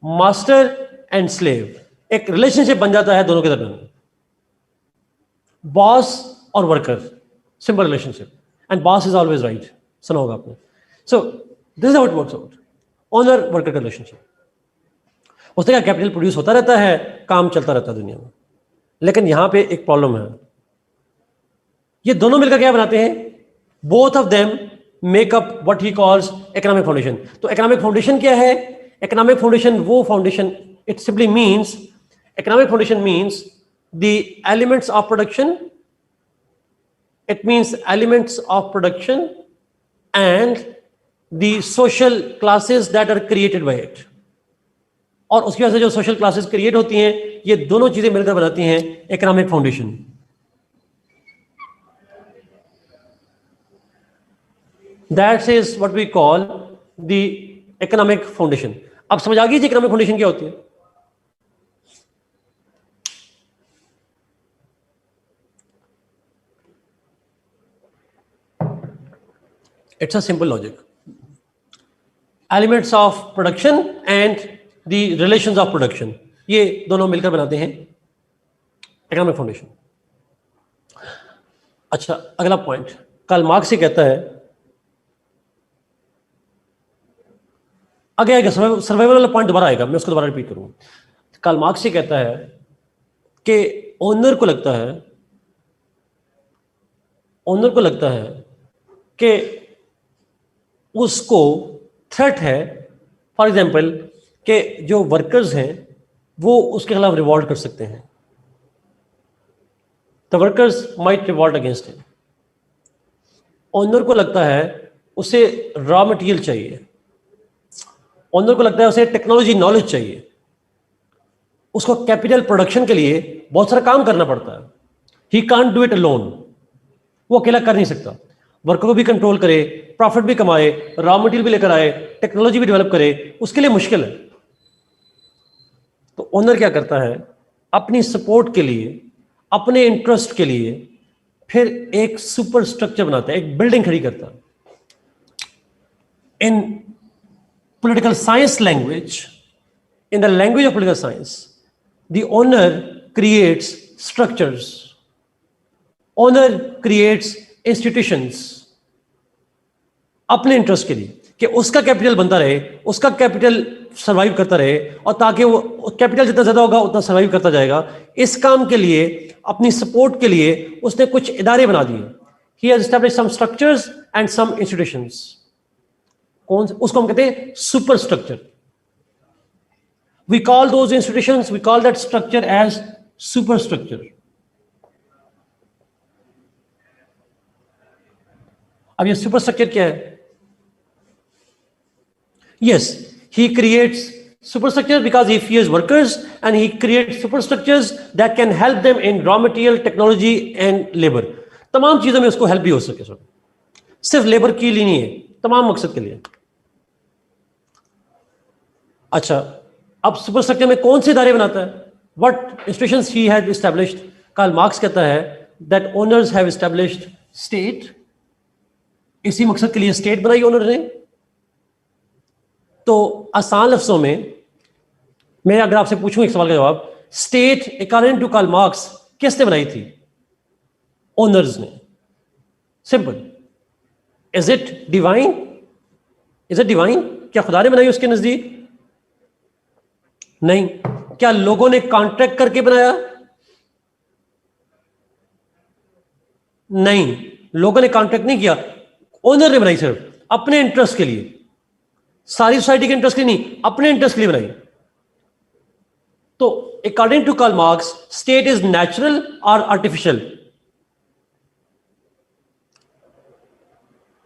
मास्टर एंड स्लेव, एक रिलेशनशिप बन जाता है दोनों के दरमियान, बॉस और worker, simple relationship, and boss is always right, सुना होगा आपने। So this is how it works out, owner worker का रिलेशनशिप। उससे क्या कैपिटल प्रोड्यूस होता रहता है, काम चलता रहता है दुनिया में। लेकिन यहां पे एक प्रॉब्लम है, ये दोनों मिलकर क्या बनाते हैं, both of them make up what he calls economic foundation. तो इकोनॉमिक फाउंडेशन क्या है? इकोनॉमिक फाउंडेशन वो foundation, it simply means, economic foundation means the elements of production, it means elements of production and the social classes that are created by it. और उसकी वजह से जो social classes create होती हैं, ये दोनों चीजें मिलकर बनाती हैं economic foundation. That is what we call the economic foundation. अब समझ आ गई जी इकोनॉमिक फाउंडेशन क्या होती है? It's a simple logic, elements of production and the relations of production, ये दोनों मिलकर बनाते हैं इकोनॉमिक फाउंडेशन। अच्छा, अगला पॉइंट, कार्ल मार्क्स ये कहता है, आगे आएगा सर्वाइवल वाला पॉइंट दोबारा आएगा, मैं उसको दोबारा रिपीट करूंगा। कार्ल मार्क्स ये कहता है कि ओनर को लगता है कि उसको थ्रेट है, फॉर एग्जाम्पल कि जो वर्कर्स हैं वो उसके खिलाफ रिवॉल्ट कर सकते हैं, the workers might revolt against him. Owner को लगता है उसे रॉ मटेरियल चाहिए, ओनर को लगता है उसे टेक्नोलॉजी नॉलेज चाहिए, उसको कैपिटल प्रोडक्शन के लिए बहुत सारा काम करना पड़ता है। He can't do it alone, वो अकेला कर नहीं सकता। वर्कर को भी कंट्रोल करे, प्रॉफिट भी कमाए, रॉ मटेरियल भी लेकर आए, टेक्नोलॉजी भी डेवलप करे, उसके लिए मुश्किल है। तो ओनर क्या करता है, अपनी सपोर्ट के लिए, अपने इंटरेस्ट के लिए फिर एक सुपर स्ट्रक्चर बनाता है, एक बिल्डिंग खड़ी करता है। इन political science language, in the language of political science, the owner creates structures, owner creates institutions अपने इंटरेस्ट के लिए, कि उसका कैपिटल बनता रहे, उसका कैपिटल सर्वाइव करता रहे, और ताकि वो कैपिटल जितना ज्यादा होगा उतना सर्वाइव करता जाएगा। इस काम के लिए, अपनी सपोर्ट के लिए उसने कुछ इदारे बना दिए। He has established some structures and some institutions. कौन, उसको हम कहते हैं superstructure. We call those institutions, we call that structure as superstructure. अब ये सुपर स्ट्रक्चर क्या है? Yes, he creates superstructure because he fears workers and he creates superstructures that can help them in raw material, technology and labor. तमाम चीजों में उसको help भी हो सके सर, सिर्फ लेबर के लिए नहीं है, तमाम मकसद के लिए। अच्छा, अब सुपरस्ट्रक्चर में कौन से इदारे बनाता है? What institutions he had established? Karl Marx कहता है that owners have established state. इसी मकसद के लिए स्टेट बनाई ओनर ने। तो आसान लफ्जों में मैं अगर आपसे पूछूं एक सवाल का जवाब, state according to Karl Marx किसने बनाई थी? ओनर्स ने। Simple. Is it divine? Is it divine? क्या खुदा ने बनाई उसके नजदीक? नहीं। क्या लोगों ने कॉन्ट्रैक्ट करके बनाया? नहीं, लोगों ने कॉन्ट्रैक्ट नहीं किया, ओनर ने बनाई सिर्फ अपने इंटरेस्ट के लिए, सारी सोसाइटी के इंटरेस्ट के लिए नहीं, अपने इंटरेस्ट के लिए बनाई। तो according to Karl Marx state is natural और artificial?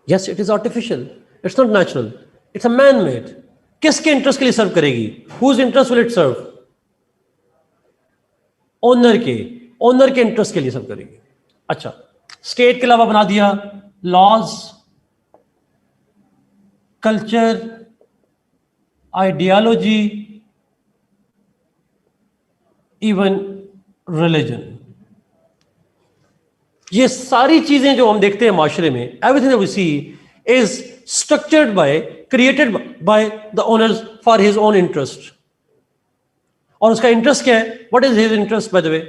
Yes, it is artificial, it's not natural. It's a man made. किसके इंटरेस्ट के लिए सर्व करेगी? Whose interest will it serve? Owner के, ओनर के इंटरेस्ट के लिए सर्व करेगी। अच्छा, स्टेट के अलावा बना दिया laws, culture, ideology, even religion. ये सारी चीजें जो हम देखते हैं माशरे में, everything that we see is structured by, created by the owners for his own interest. और उसका इंटरेस्ट क्या है? What is his interest by the way?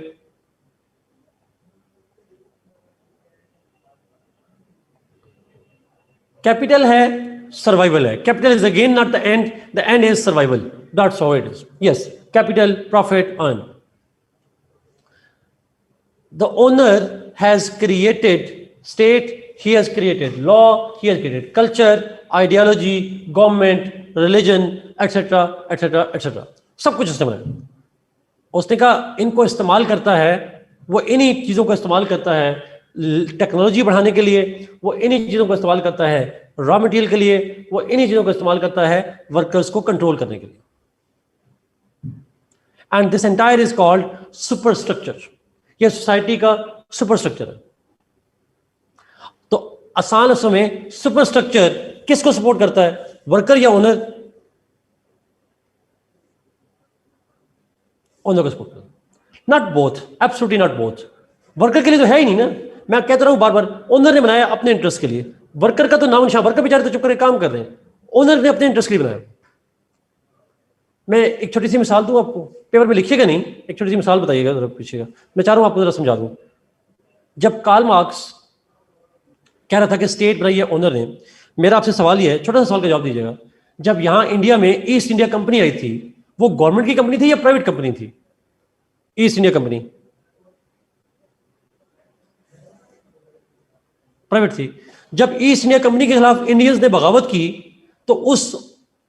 Capital है, सर्वाइवल है। Capital is again not the end, the end is survival. That's how it is. Yes, capital, profit, earn. The owner has created state, he has created law, he has created culture, ideology, government, religion, etc., etc., etc. सब कुछ उसने बनाया। उसने कहा इनको इस्तेमाल करता है, वो इन्हीं चीज़ों को इस्तेमाल करता है टेक्नोलॉजी बढ़ाने के लिए, वो इन्हीं चीज़ों को इस्तेमाल करता है रॉ मटेरियल के लिए, वो इन्हीं चीज़ों को इस्तेमाल करता है वर्कर्स को कंट्रोल करने के लिए। And this entire is called super structure. ये सोसाइटी का सुपर स्ट्रक्चर है। तो आसान समय सुपर स्ट्रक्चर किसको सपोर्ट करता है? वर्कर या ओनर? ओनर को सपोर्ट करता है। Not both, absolutely not both. Worker के लिए तो है ही नहीं ना। मैं कहता रहा हूं बार बार, ओनर ने बनाया अपने इंटरेस्ट के लिए, वर्कर का तो नाम निशान, वर्कर बेचारे तो चुप करके काम कर रहे हैं, ओनर ने अपने इंटरेस्ट के लिए बनाया। मैं एक छोटी सी मिसाल दूं आपको, पेपर में लिखिएगा नहीं, एक छोटी सी मिसाल बताइएगा, जरा पूछिएगा, मैं चाह रहा हूं आपको जरा समझा दूं। जब कार्ल मार्क्स कह रहा था कि स्टेट बनाई है ओनर ने, मेरा आपसे सवाल ये है, छोटा सा सवाल का जवाब दीजिएगा। जब यहां इंडिया में ईस्ट इंडिया कंपनी आई थी, वो गवर्नमेंट की कंपनी थी या प्राइवेट कंपनी थी? ईस्ट इंडिया कंपनी प्राइवेट थी। जब ईस्ट इंडिया कंपनी के खिलाफ इंडियंस ने बगावत की, तो उस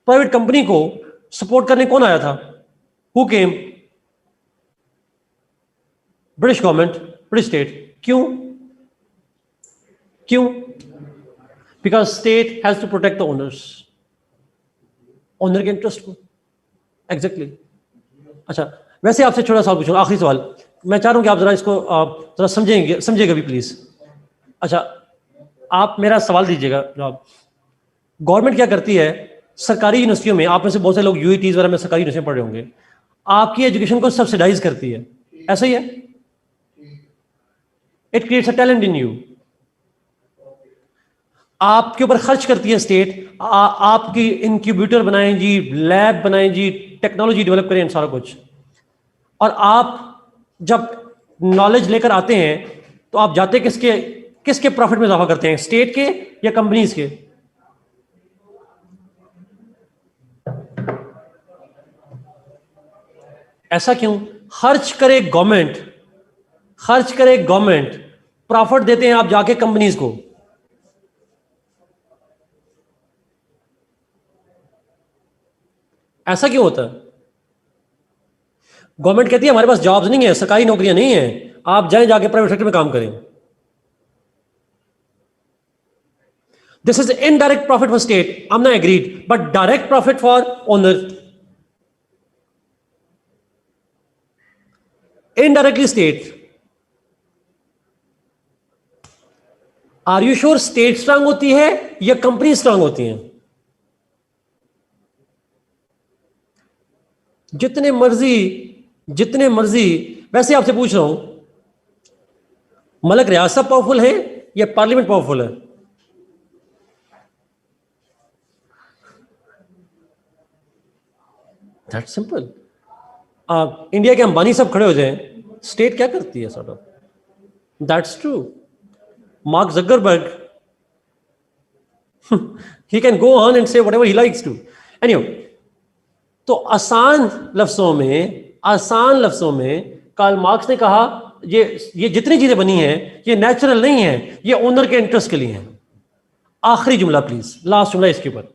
प्राइवेट कंपनी को सपोर्ट करने कौन आया था? Who came? British government, British state. क्यों? क्यों? Because state has to protect the owners, owner के इंटरेस्ट को। एग्जैक्टली। अच्छा, वैसे आपसे छोटा सवाल पूछूंगा, आखिरी सवाल। मैं चाह रहा हूं कि आप जरा इसको जरा समझेगा भी प्लीज। अच्छा, आप मेरा सवाल दीजिएगा जवाब। गवर्नमेंट क्या करती है? सरकारी यूनिवर्सिटियों में, आप में से बहुत से लोग यूईटीज वगैरह में सरकारी यूनिवर्सिटी में पढ़ रहे होंगे, आपकी एजुकेशन को सब्सिडाइज करती है, ऐसा ही है? It creates a talent in you. आपके ऊपर खर्च करती है स्टेट, आपकी इंक्यूबेटर बनाएं जी, लैब बनाएं जी, टेक्नोलॉजी डेवलप करें, सारा कुछ। और आप जब नॉलेज लेकर आते हैं तो आप जाते किसके किसके प्रॉफिट में इजाफा करते हैं? स्टेट के या कंपनीज के? ऐसा क्यों? खर्च करे गवर्नमेंट, खर्च करे गवर्नमेंट, प्रॉफिट देते हैं आप जाके कंपनीज को। ऐसा क्यों होता है? गवर्नमेंट कहती है हमारे पास जॉब्स नहीं है, सरकारी नौकरियां नहीं है, आप जाएं जाके प्राइवेट सेक्टर में काम करें। This is indirect profit for state, I am not agreed, but direct profit for owner. Indirectly state. Are you sure state strong होती है या कंपनी स्ट्रांग होती है? जितने मर्जी। वैसे आपसे पूछ रहा हूं, मलक रियाज साहब पावरफुल है या पार्लियामेंट पावरफुल है? That simple. इंडिया के अंबानी सब खड़े हो जाएं, स्टेट क्या करती है? Sort of that's true. Mark Zuckerberg, he can go on and say whatever he likes to. Anyway, तो आसान लफ्जों में कार्ल मार्क्स ने कहा ये जितनी चीजें बनी हैं ये नेचुरल नहीं है, ये ओनर के इंटरेस्ट के लिए हैं। आखिरी जुमला प्लीज, लास्ट जुमला इसके ऊपर,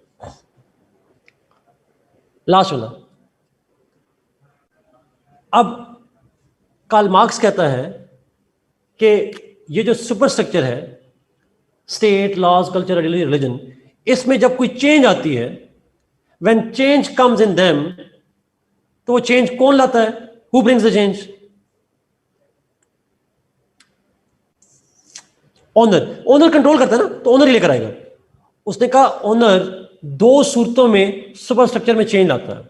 लास्ट जुमला। अब कार्ल मार्क्स कहता है कि ये जो सुपर स्ट्रक्चर है, स्टेट, लॉज, कल्चर, रिलीजन, इसमें जब कोई चेंज आती है when change comes in them, तो वो चेंज कौन लाता है? Who brings the change? Owner. Owner control करता है ना, तो ओनर ही लेकर आएगा। उसने कहा ओनर दो सूरतों में सुपर स्ट्रक्चर में चेंज लाता है।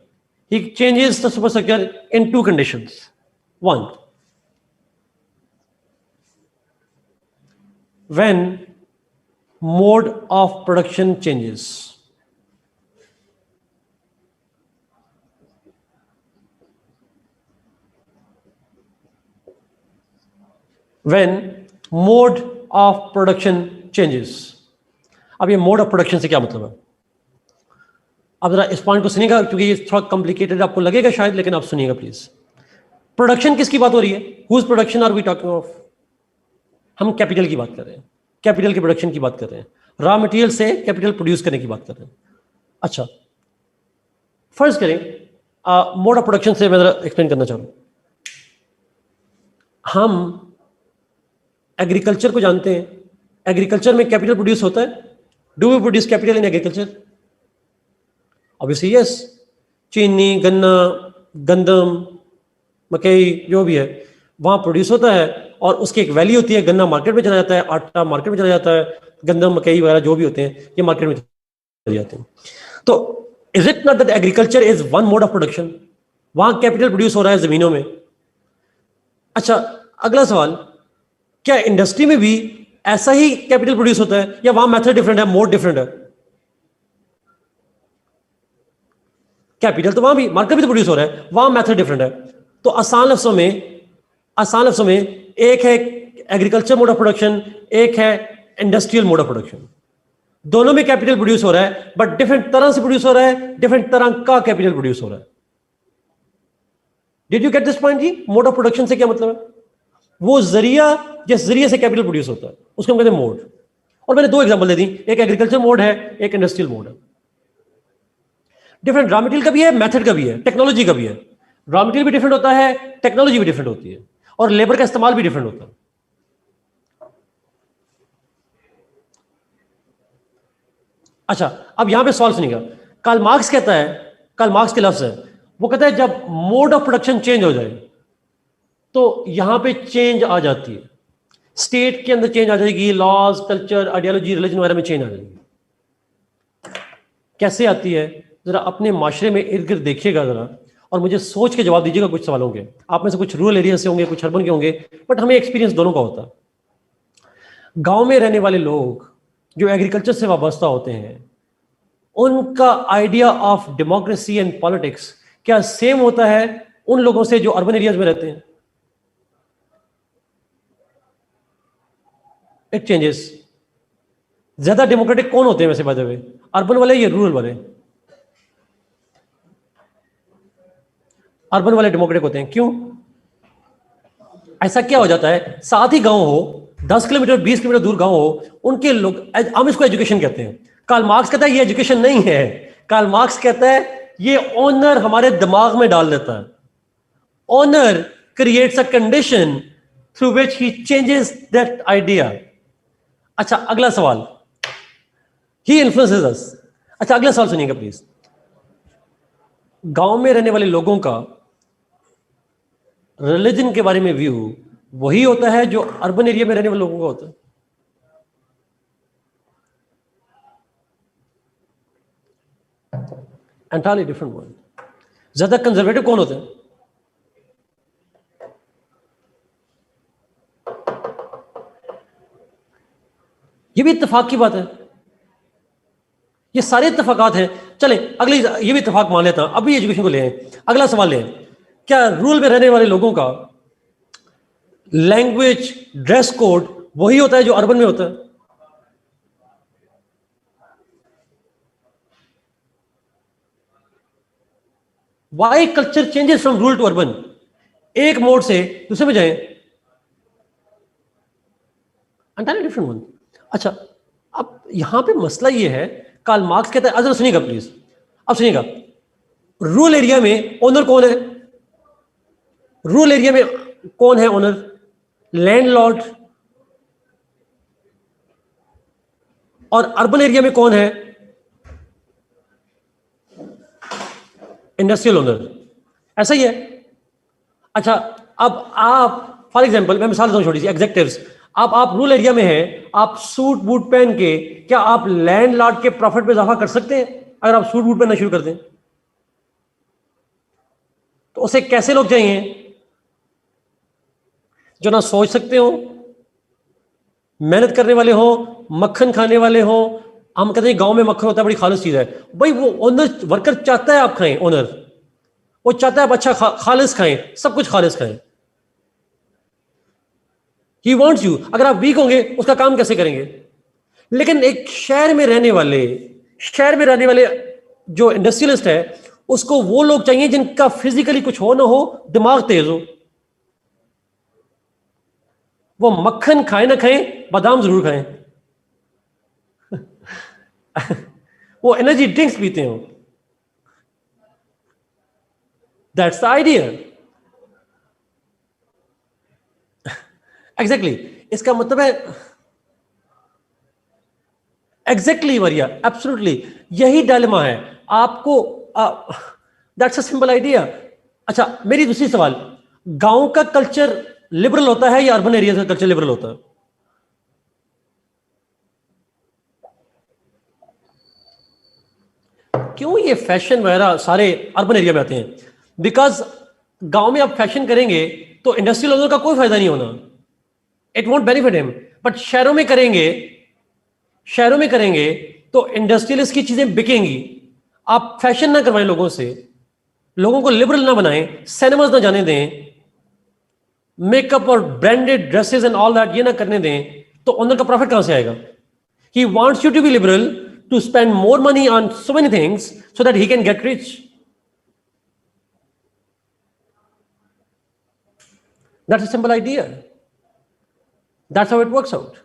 He changes the superstructure in two conditions. One, when mode of production changes. When mode of production changes. अब ये मोड ऑफ प्रोडक्शन से क्या मतलब है? अब जरा इस पॉइंट को सुनिएगा, क्योंकि ये थोड़ा कॉम्प्लिकेटेड आपको लगेगा शायद, लेकिन आप सुनिएगा प्लीज। प्रोडक्शन किसकी बात हो रही है? Whose production are we talking of? हम कैपिटल की बात कर रहे हैं, कैपिटल की प्रोडक्शन की बात कर रहे हैं, रॉ मटेरियल से कैपिटल प्रोड्यूस करने की बात कर रहे हैं। अच्छा, फर्ज करें मोड ऑफ प्रोडक्शन से मैं जरा एक्सप्लेन करना चाहूँ। हम एग्रीकल्चर को जानते हैं, एग्रीकल्चर में कैपिटल प्रोड्यूस होता है। Do we produce capital in agriculture? Obviously yes. चीनी, गन्ना, गंदम, मकई, जो भी है वहां प्रोड्यूस होता है, और उसकी एक वैल्यू होती है। गन्ना मार्केट में चला जाता है, आटा मार्केट में चला जाता है, गंदम, मकई वगैरह जो भी होते हैं ये मार्केट में चले जाते हैं। तो is it not that agriculture is one mod of production? वहां कैपिटल प्रोड्यूस हो रहा है जमीनों में। अच्छा, अगला सवाल, क्या इंडस्ट्री में भी ऐसा ही कैपिटल प्रोड्यूस होता है, या वहां मेथड डिफरेंट है, मोड डिफरेंट है? कैपिटल तो वहां भी, मार्केट भी तो प्रोड्यूस हो रहा है, वहां मेथड डिफरेंट है। तो आसान लफ्जों में एक है एग्रीकल्चर मोड ऑफ प्रोडक्शन, एक है इंडस्ट्रियल मोड ऑफ प्रोडक्शन। दोनों में कैपिटल प्रोड्यूस हो रहा है, बट डिफरेंट तरह से प्रोड्यूस हो रहा है, डिफरेंट तरह का कैपिटल प्रोड्यूस हो रहा है। Did you get this point जी? मोड ऑफ प्रोडक्शन से क्या मतलब है? वो जरिया जिस जरिए से कैपिटल प्रोड्यूस होता है उसको हम कहते हैं मोड। और मैंने दो एग्जांपल दे दी, एक एग्रीकल्चर मोड है, एक इंडस्ट्रियल मोड है। डिफरेंट रॉ मटेरियल का भी है, मेथड का भी है, टेक्नोलॉजी का भी है। रॉ मटेरियल भी डिफरेंट होता है, टेक्नोलॉजी भी डिफरेंट होती है, और लेबर का इस्तेमाल भी डिफरेंट होता है। अच्छा, अब यहां पे सवाल सुनिएगा। कार्ल मार्क्स कहता है, कार्ल मार्क्स के लफ्ज है, वो कहता है जब मोड ऑफ प्रोडक्शन चेंज हो जाए तो यहां पे चेंज आ जाती है, स्टेट के अंदर चेंज आ जाएगी, लॉज, कल्चर, आइडियोलॉजी, रिलीजन वगैरह में चेंज आ जाएगी। कैसे आती है? जरा अपने माशरे में इर्द गिर्द देखिएगा जरा, और मुझे सोच के जवाब दीजिएगा कुछ सवालों के। आप में से कुछ रूरल एरिया से होंगे, कुछ अर्बन के होंगे, बट हमें एक्सपीरियंस दोनों का होता है। गांव में रहने वाले लोग जो एग्रीकल्चर से वाबस्ता होते हैं, उनका idea of democracy and politics क्या सेम होता है उन लोगों से जो अर्बन एरियाज में रहते हैं? It changes. ज्यादा डेमोक्रेटिक कौन होते हैं वैसे बाय द वे, अर्बन वाले या रूरल वाले? अर्बन वाले डेमोक्रेटिक होते हैं। क्यों? ऐसा क्या हो जाता है, साथ ही गांव हो, 10 किलोमीटर 20 किलोमीटर दूर गांव हो, उनके लोग, हम इसको एजुकेशन कहते हैं। कार्ल मार्क्स कहता है ये एजुकेशन नहीं है। कार्ल मार्क्स कहता है ये ओनर हमारे दिमाग में डाल देता है। Owner creates a condition through which he changes that idea. अच्छा, अगला सवाल, ही इन्फ्लुएंसेस अस। अच्छा, अगला सवाल सुनिएगा प्लीज। गांव में रहने वाले लोगों का रिलीजन के बारे में व्यू वही होता है जो अर्बन एरिया में रहने वाले लोगों का होता है? Entirely different one. ज्यादा कंजर्वेटिव कौन होते हैं? ये भी इत्तेफाक की बात है, ये सारे इत्तेफाकात हैं। चले अगले, ये भी इत्तेफाक मान लेता हूं, अभी एजुकेशन को ले आए। अगला सवाल ले, क्या रूरल में रहने वाले लोगों का लैंग्वेज, ड्रेस कोड वही होता है जो अर्बन में होता है? Why culture changes from rural to urban? एक मोड से दूसरे में जाए, एंटायरली डिफरेंट वन। अच्छा, अब यहां पे मसला ये है, कार्ल मार्क्स कहता है, अगर सुनिएगा प्लीज, अब सुनिएगा, रूरल एरिया में ओनर कौन है? रूरल एरिया में कौन है ओनर? लैंडलॉर्ड। और अर्बन एरिया में कौन है? इंडस्ट्रियल ओनर, ऐसा ही है। अच्छा, अब आप फॉर एग्जांपल मैं मिसाल दूं छोटी सी, एग्जेक्टिव्स, आप रूरल एरिया में हैं, आप सूट बूट पहन के क्या आप लैंडलॉर्ड के प्रॉफिट में इजाफा कर सकते हैं? अगर आप सूट बूट पहनना शुरू कर दें तो उसे कैसे लोग चाहिए? जो ना सोच सकते हो, मेहनत करने वाले हो, मक्खन खाने वाले हो। हम कहते हैं गांव में मक्खन होता है, बड़ी खालिश चीज है भाई। वो ओनर वर्कर चाहता है आप खाएं, ओनर वो चाहता है आप अच्छा खालिश खाएं, सब कुछ खालिश खाएं। He wants you. अगर आप वीक होंगे उसका काम कैसे करेंगे? लेकिन एक शहर में रहने वाले जो इंडस्ट्रियलिस्ट है, उसको वो लोग चाहिए जिनका फिजिकली कुछ हो ना हो, दिमाग तेज हो। वो मक्खन खाए ना खाएं, बादाम जरूर खाएं। वो एनर्जी ड्रिंक्स पीते हो। That's the idea. एग्जैक्टली, इसका मतलब है एग्जैक्टली वरिया, एब्सोल्युटली यही डायलेमा है आपको। That's a simple idea. अच्छा, मेरी दूसरी सवाल, गांव का कल्चर लिबरल होता है या अर्बन एरिया का कल्चर लिबरल होता है? क्यों ये फैशन वगैरह सारे अर्बन एरिया में आते हैं? बिकॉज गांव में आप फैशन करेंगे तो इंडस्ट्रियल ओनर का कोई फायदा नहीं होना, it won't benefit him. But शहरों में करेंगे तो इंडस्ट्रियलिस्ट की चीजें बिकेंगी। आप फैशन ना करवाएं लोगों से, लोगों को लिबरल ना बनाएं, सिनेमाज ना जाने दें, मेकअप और branded dresses and all that ये ना करने दें, तो ओनर का प्रॉफिट कहां से आएगा? He wants you to be liberal to spend more money on so many things so that he can get rich. That's a simple idea. That's how it works out.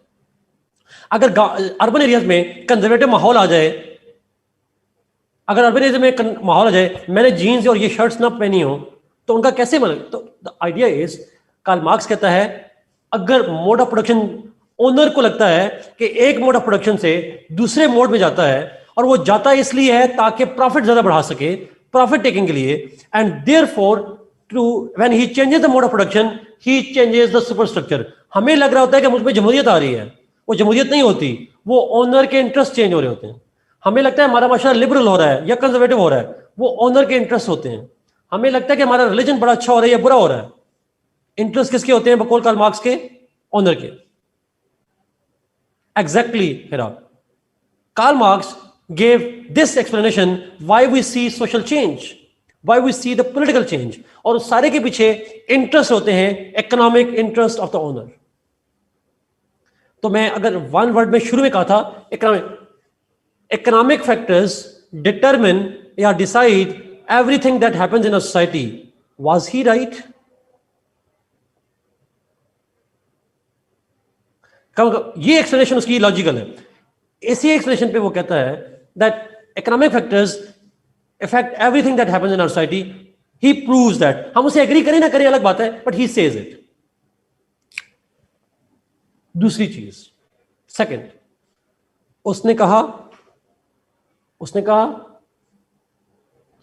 अगर urban areas में conservative माहौल आ जाए, अगर urban area में माहौल आ जाए, मैंने जीन्स और ये शर्ट्स ना पहनी हो, तो उनका कैसे बने? तो the idea is, Karl Marx कहता है, अगर मोड ऑफ प्रोडक्शन, ओनर को लगता है कि एक मोड ऑफ प्रोडक्शन से दूसरे मोड में जाता है, और वो जाता इसलिए है ताकि प्रॉफिट ज्यादा बढ़ा सके, प्रॉफिट टेकिंग के लिए, and therefore to when he changes the mode of production he changes the superstructure. हमें लग रहा होता है कि मुझ में जमहूरियत आ रही है, वो जमहूरियत नहीं होती, वो ओनर के इंटरेस्ट चेंज हो रहे होते हैं। हमें लगता है हमारा माशरा लिबरल हो रहा है या कंजर्वेटिव हो रहा है, वो ओनर के इंटरेस्ट होते हैं। हमें लगता है कि हमारा रिलीजन बड़ा अच्छा हो रहा है या बुरा हो रहा है, इंटरेस्ट किसके होते हैं? बकौल कार्ल मार्क्स के, ओनर के। Exactly Hira, Karl Marx gave this explanation why we see social change, why we see the political change, और उस सारे के पीछे इंटरेस्ट होते हैं, economic interest of the owner. तो मैं अगर वन वर्ड में शुरू में कहा था, economic factors determine या decide everything that happens in a society. Was he right? ये एक्सप्लेनेशन उसकी लॉजिकल है। इसी एक्सप्लेनेशन पे वो कहता है that economic factors affect everything that happens in our society. He proves that. हम उसे एग्री करें ना करें अलग बात है, but he says it. दूसरी चीज, सेकंड, उसने कहा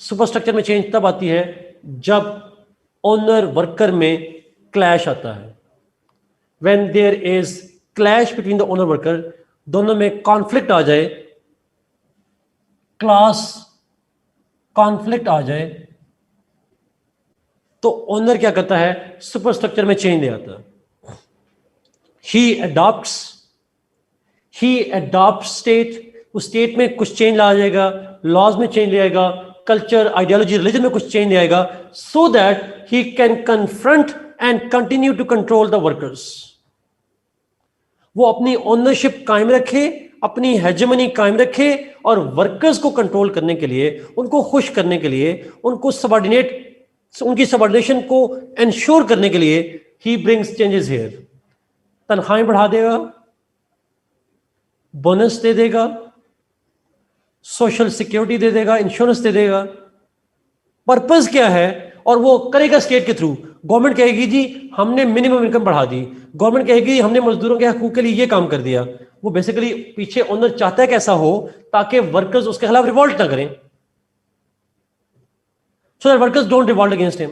सुपरस्ट्रक्चर में चेंज तब आती है जब ओनर वर्कर में क्लैश आता है। When there is clash between the owner worker, दोनों में कॉन्फ्लिक्ट आ जाए, क्लास कॉन्फ्लिक्ट आ जाए, तो ओनर क्या करता है? सुपरस्ट्रक्चर में चेंज ले आता है। ही अडॉप्ट स्टेट, उस स्टेट में कुछ चेंज ला जाएगा, लॉज में चेंज ले आएगा, कल्चर, आइडियोलॉजी, रिलीजन में कुछ चेंज ले आएगा, so that he can confront and continue to control the workers. वो अपनी ओनरशिप कायम रखे, अपनी हेजेमनी कायम रखे, और वर्कर्स को कंट्रोल करने के लिए, उनको खुश करने के लिए, उनको उनकी सबऑर्डिनेशन को इंश्योर करने के लिए ही ब्रिंग्स चेंजेस हियर। तनख्वाहें बढ़ा देगा, बोनस दे देगा, सोशल सिक्योरिटी दे देगा, इंश्योरेंस दे देगा। पर्पस क्या है? और वो करेगा स्टेट के थ्रू। गवर्नमेंट कहेगी जी हमने मिनिमम इनकम बढ़ा दी, गवर्नमेंट कहेगी हमने मजदूरों के हकूक के लिए ये काम कर दिया। वो बेसिकली पीछे ओनर चाहता है कैसा हो ताकि वर्कर्स उसके खिलाफ रिवोल्ट ना करें। so that workers don't revolt against him.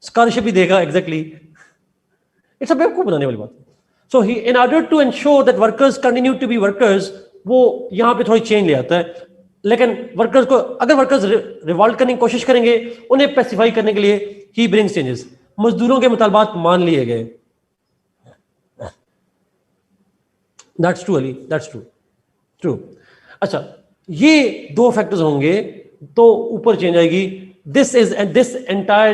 Scholarship भी देगा exactly. It's a बेवकूफ बनाने वाली बात. So he, in order to ensure that workers continue to be workers, वो यहाँ पे थोड़ी चेंज ले आता है. लेकिन वर्कर्स को, अगर वर्कर्स रिवॉल्ट करने की कोशिश करेंगे, उन्हें पैसिफाई करने के लिए ही ब्रिंग्स चेंजेस. मजदूरों के मुतालबात मान लिए गए. That's true Ali, that's true, true. अच्छा, ये दो फैक्टर्स होंगे तो ऊपर चेंज आएगी. This entire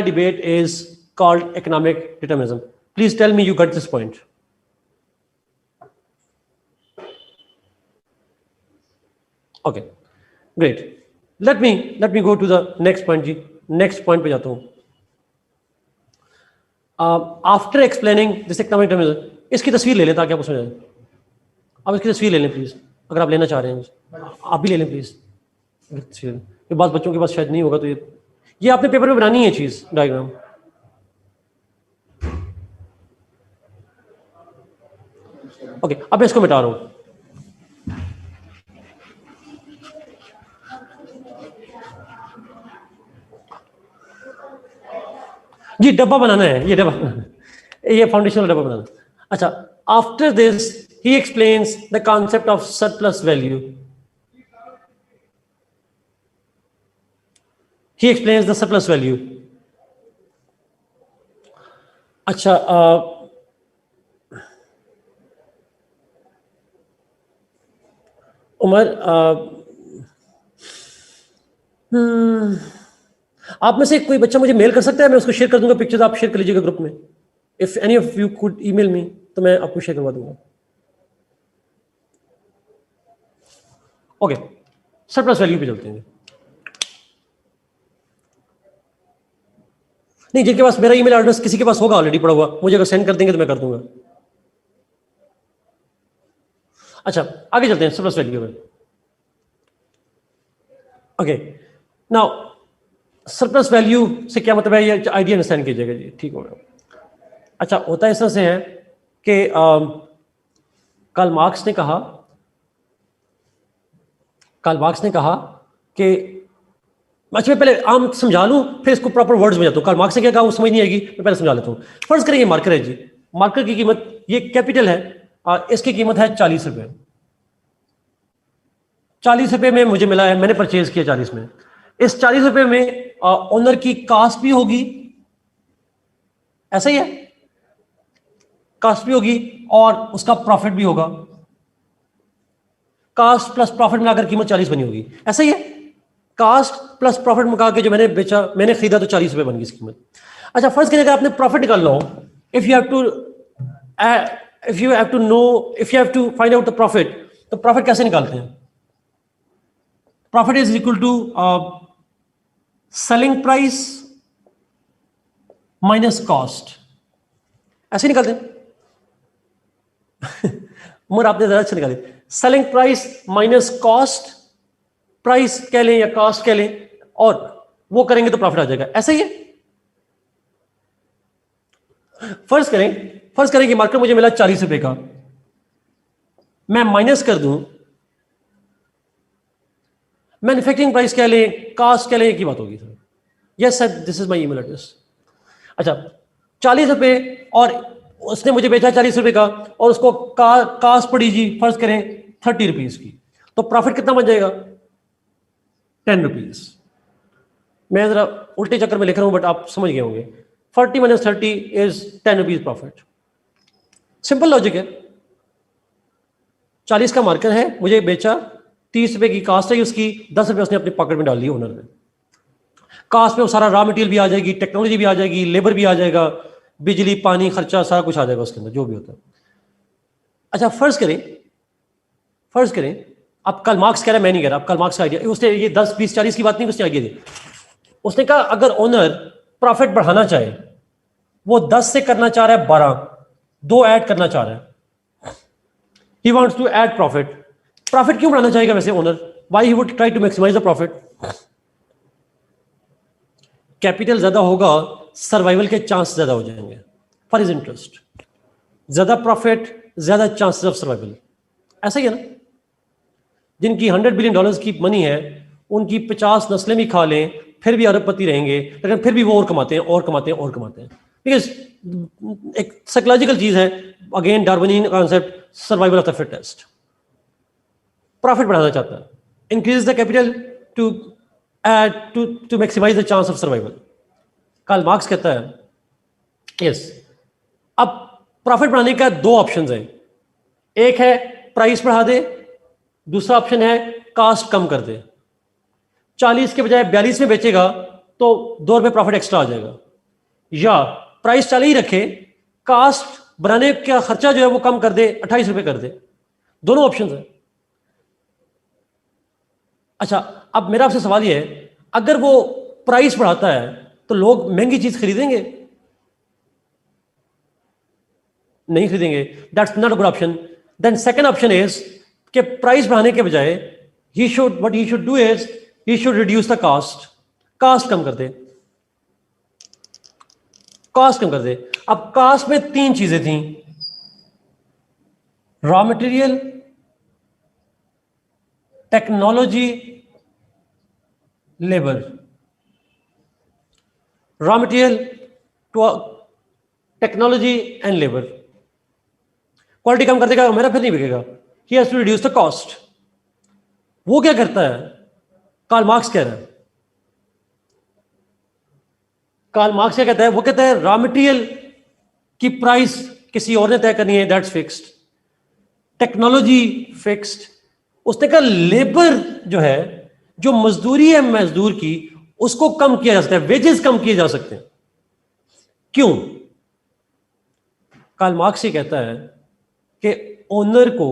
debate is called economic determinism. Please tell me you got this point. Okay, great. Let me go to the next point जी. Next point पे जाता हूँ. After explaining this economic determinism, इसकी तस्वीर ले लें ताकि आपको समझ आए. आप इसकी तस्वीर ले लें प्लीज, अगर आप लेना चाह रहे हैं. आप भी ले लें प्लीज तस्वीर. ये बात बच्चों के पास शायद नहीं होगा, तो ये आपने पेपर में बनानी है चीज, डायग्राम. ओके, अब मैं इसको मिटा रहा हूँ. जी डब्बा बनाना है, ये डब्बा, ये फाउंडेशन डब्बा बनाना. अच्छा, after this he explains the concept of surplus value. He explains the surplus value. अच्छा, उमर, आप में से कोई बच्चा मुझे मेल कर सकता है? मैं उसको शेयर कर दूंगा पिक्चर्स, आप शेयर कर लीजिएगा ग्रुप में. If any of you could email me, तो मैं आपको शेयर करवा दूंगा. ओके, सरप्लस वैल्यू पे चलते हैं. नहीं, जिनके पास मेरा ईमेल एड्रेस किसी के पास होगा ऑलरेडी पड़ा हुआ, मुझे अगर सेंड कर देंगे तो मैं कर दूंगा. अच्छा, आगे चलते हैं सरप्लस वैल्यू पे. ओके, नाउ सरप्लस वैल्यू से क्या मतलब है, ये आइडिया अंडरस्टैंड कीजिएगा जी, ठीक होगा. अच्छा, होता इस तरह से है कि कार्ल मार्क्स ने कहा कि, अच्छा मैं पहले आम समझा लूं फिर इसको प्रॉपर वर्ड्स में जाता हूं. कार्ल मार्क्स ने क्या कहा वो समझ नहीं आएगी, मैं पहले समझा लेता हूं. फर्ज करें ये मार्कर है जी. मार्कर की कीमत, ये कैपिटल है, इसकी कीमत है 40 रुपए. 40 रुपए में मुझे मिला है, मैंने परचेज किया 40 में. इस 40 रुपए में ओनर की कास्ट भी होगी, ऐसा ही है, कास्ट भी होगी और उसका प्रॉफिट भी होगा. कास्ट प्लस प्रॉफिट मिलाकर कीमत 40 बनी होगी, ऐसा ही है. कास्ट प्लस प्रॉफिट मिला के जो मैंने बेचा, मैंने खरीदा तो 40 रुपए बन गई इसकी कीमत. अच्छा, फर्ज करें अगर आपने प्रॉफिट निकालना हो, if you have to find out the profit, तो प्रॉफिट कैसे निकालते हैं? Profit is equal to selling price minus cost, ऐसे निकालते हैं. उमर आपने जरा अच्छा निकाले. Selling price minus cost, price कह लें या कॉस्ट कह लें, और वो करेंगे तो प्रॉफिट आ जाएगा, ऐसा ही है. फर्ज करें कि मार्केट मुझे मिला 40 रुपए का, मैं माइनस कर दूं मैन्युफैक्चरिंग प्राइस कह लें, कास्ट कह लें, एक ही बात होगी. Yes sir, this is my email address. अच्छा, 40 रुपए और उसने मुझे बेचा 40 रुपए का, और उसको कास्ट पड़ी जी फर्ज करें 30 रुपीज की, तो प्रॉफिट कितना बन जाएगा? 10 रुपीज. मैं जरा उल्टे चक्कर में लिख रहा हूं बट आप समझ गए होंगे. 40 minus 30 is 10 rupees profit. Simple logic है. 40 का मार्कर है, मुझे बेचा, 30 रुपए की कास्ट है उसकी, 10 रुपए उसने अपने पॉकेट में डाल दी ओनर ने. कास्ट में वो सारा रॉ मटेरियल भी आ जाएगी, टेक्नोलॉजी भी आ जाएगी, लेबर भी आ जाएगा, बिजली पानी खर्चा सारा कुछ आ जाएगा उसके अंदर, जो भी होता है. अच्छा, फर्ज करें अब कार्ल मार्क्स कह रहा है, मैं नहीं कह रहा, अब कार्ल मार्क्स का आइडिया, उसने ये 10 20 40 की बात नहीं, उसने आइडिया दी. उसने कहा अगर ओनर प्रॉफिट बढ़ाना चाहे, वो 10 से करना चाह रहा है 12, 2 ऐड करना चाह रहा है, he wants to add profit. Profit क्यों बढ़ाना चाहेगा वैसे owner? Why he would try to maximise the profit? Capital ज्यादा होगा, सर्वाइवल के चांस ज्यादा हो जाएंगे फॉर हिज इंटरेस्ट. ज्यादा प्रॉफिट, ज्यादा चांसेस ऑफ सर्वाइवल. ऐसा ही है ना, जिनकी $100 बिलियन की मनी है, उनकी 50 नस्लें भी खा लें, फिर भी अरबपति रहेंगे, लेकिन फिर भी वो और कमाते हैं और कमाते हैं और कमाते हैं। बिकॉज एक साइकोलॉजिकल चीज है, again Darwinian concept, survival of the fittest. Profit बढ़ाना चाहता है, increase the capital to add to maximise the chance of survival. Karl Marx कहता है यस। अब प्रॉफिट बढ़ाने का दो ऑप्शंस हैं, एक है प्राइस बढ़ा दे, दूसरा ऑप्शन है कास्ट कम कर दे। 40 के बजाय 42 में बेचेगा तो ₹2 प्रॉफिट एक्स्ट्रा आ जाएगा, या प्राइस 40 ही रखे, कास्ट बनाने का खर्चा जो है वो कम कर दे, ₹28 कर दे। दोनों ऑप्शंस हैं। अच्छा, अब मेरा आपसे सवाल ये है, अगर वो प्राइस बढ़ाता है तो लोग महंगी चीज खरीदेंगे? नहीं खरीदेंगे। That's not a good option. Then second option is कि प्राइस बढ़ाने के बजाय what he should do is he should reduce the cost, cost कम कर दे, कॉस्ट कम कर दे। अब कॉस्ट में 3 चीजें थी, raw material, technology, labour. Raw material, technology and labour. Quality कम कर देगा, मेरा फिर नहीं बिकेगा, he has to reduce the cost. वो क्या करता है? कार्ल मार्क्स कह रहा है, कार्ल मार्क्स क्या कहता है? वो कहता है रॉ मटेरियल की प्राइस किसी और ने तय करनी है, दैट्स फिक्स्ड। Technology fixed. उसने कहा लेबर जो है, जो मजदूरी है मजदूर की, उसको कम किया जा सकता है, वेजेस कम किए जा सकते हैं। क्यों? कार्ल मार्क्स ये कहता है कि ओनर को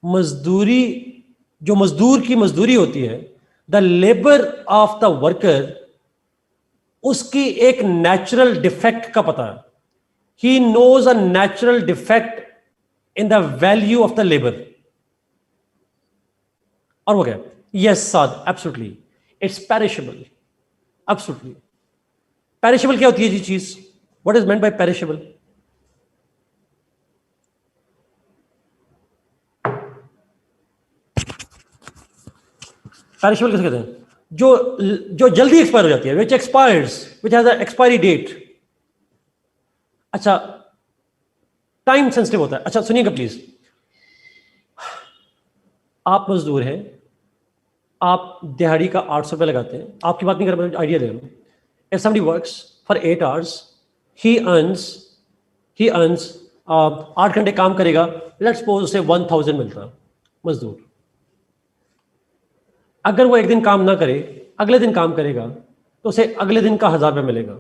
मजदूरी, जो मजदूर की मजदूरी होती है, the labour of the worker, उसकी एक नेचुरल डिफेक्ट का पता है। He knows a natural defect in the value of the labour. और वो क्या? Yes Saad, absolutely, it's perishable. Absolutely. Perishable क्या होती है जी चीज? What is meant by perishable? Perishable किसे कहते हैं? जो जो जल्दी एक्सपायर हो जाती है, which expires, which has expiry date. अच्छा, टाइम सेंसिटिव होता है। अच्छा सुनिएगा प्लीज, आप मजदूर हैं, आप दिहाड़ी का 800 रुपये लगाते हैं, आपकी बात नहीं कर रहा, आइडिया दे रहा हूं। If somebody works for 8 hours, he earns 8 घंटे काम करेगा, लेट्स सपोज उसे 1000 मिलता है मजदूर। अगर वो एक दिन काम ना करे, अगले दिन काम करेगा, तो उसे अगले दिन का 1000 रुपये मिलेगा।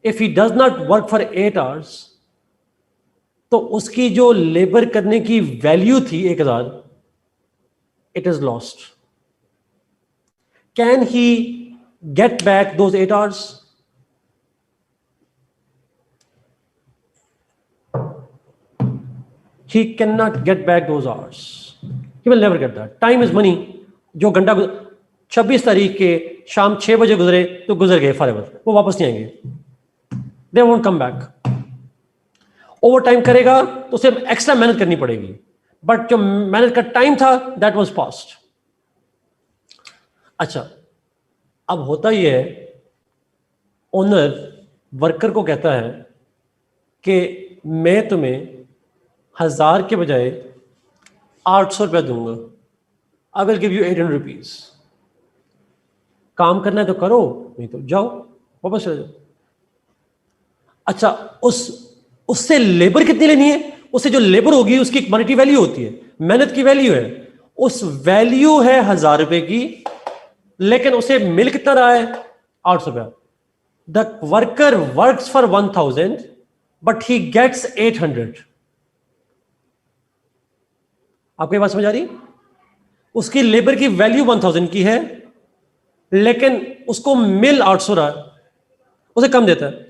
If he does not work for 8 hours, तो उसकी जो लेबर करने की वैल्यू थी 1000, it is lost. Can he get back those 8 hours? He cannot get back those hours. He will never get that. Time is money. जो घंटा 26 तारीख के शाम 6 बजे गुजरे तो गुजर गए फॉरएवर, वो वापस नहीं आएंगे। They won't come back. Over time करेगा तो उसे एक्स्ट्रा मेहनत करनी पड़ेगी, बट जो मेहनत का टाइम था दैट वाज पास्ट। अच्छा, अब होता ही है, ओनर वर्कर को कहता है कि मैं तुम्हें 1000 के बजाय 800 रुपया दूंगा, I will give you 800 rupees. काम करना है तो करो, नहीं तो जाओ, वापस चले जाओ। अच्छा, उससे लेबर कितनी लेनी है? उससे जो लेबर होगी उसकी एक मॉनेटरी वैल्यू होती है, मेहनत की वैल्यू है, उस वैल्यू है 1000 रुपए की, लेकिन उसे मिल कितना रहा है? 800 रुपया। The worker works for 1000 but he gets 800। आपको ये बात समझ आ रही? उसकी लेबर की वैल्यू 1000 की है, लेकिन उसको मिल 800 रहा है, उसे कम देता है।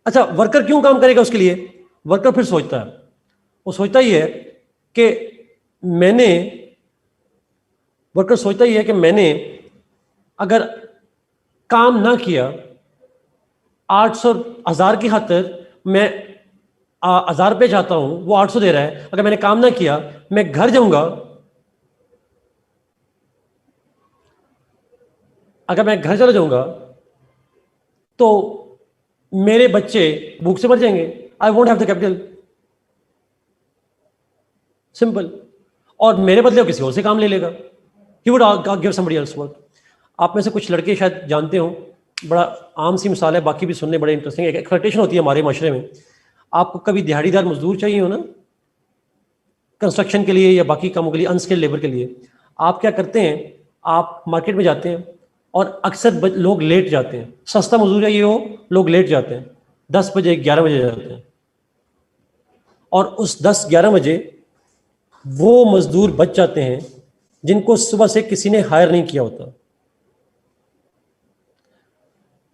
अच्छा, वर्कर क्यों काम करेगा उसके लिए? वर्कर फिर सोचता है, वो सोचता ही है कि मैंने अगर काम ना किया, 1000 की खातिर मैं 1000 रुपये चाहता हूं, वो 800 दे रहा है, अगर मैंने काम ना किया, मैं घर जाऊंगा, अगर मैं घर चला जाऊंगा तो मेरे बच्चे भूख से मर जाएंगे, I won't have the capital, simple. और मेरे बदले वो किसी और से काम ले लेगा, he would give somebody else work. आप में से कुछ लड़के शायद जानते हो, बड़ा आम सी मिसाल है, बाकी भी सुनने बड़े इंटरेस्टिंग। एक एक्सपेक्टेशन होती है हमारे माशरे में, आपको कभी दिहाड़ीदार मजदूर चाहिए हो ना, कंस्ट्रक्शन के लिए या बाकी कामों के लिए, अनस्किल्ड लेबर के लिए, आप क्या करते हैं, आप मार्केट में जाते हैं और अक्सर लोग लेट जाते हैं, सस्ता मजदूर चाहिए हो, लोग लेट जाते हैं, 10 बजे 11 बजे जाते हैं, और उस 10-11 बजे वो मजदूर बच जाते हैं जिनको सुबह से किसी ने हायर नहीं किया होता।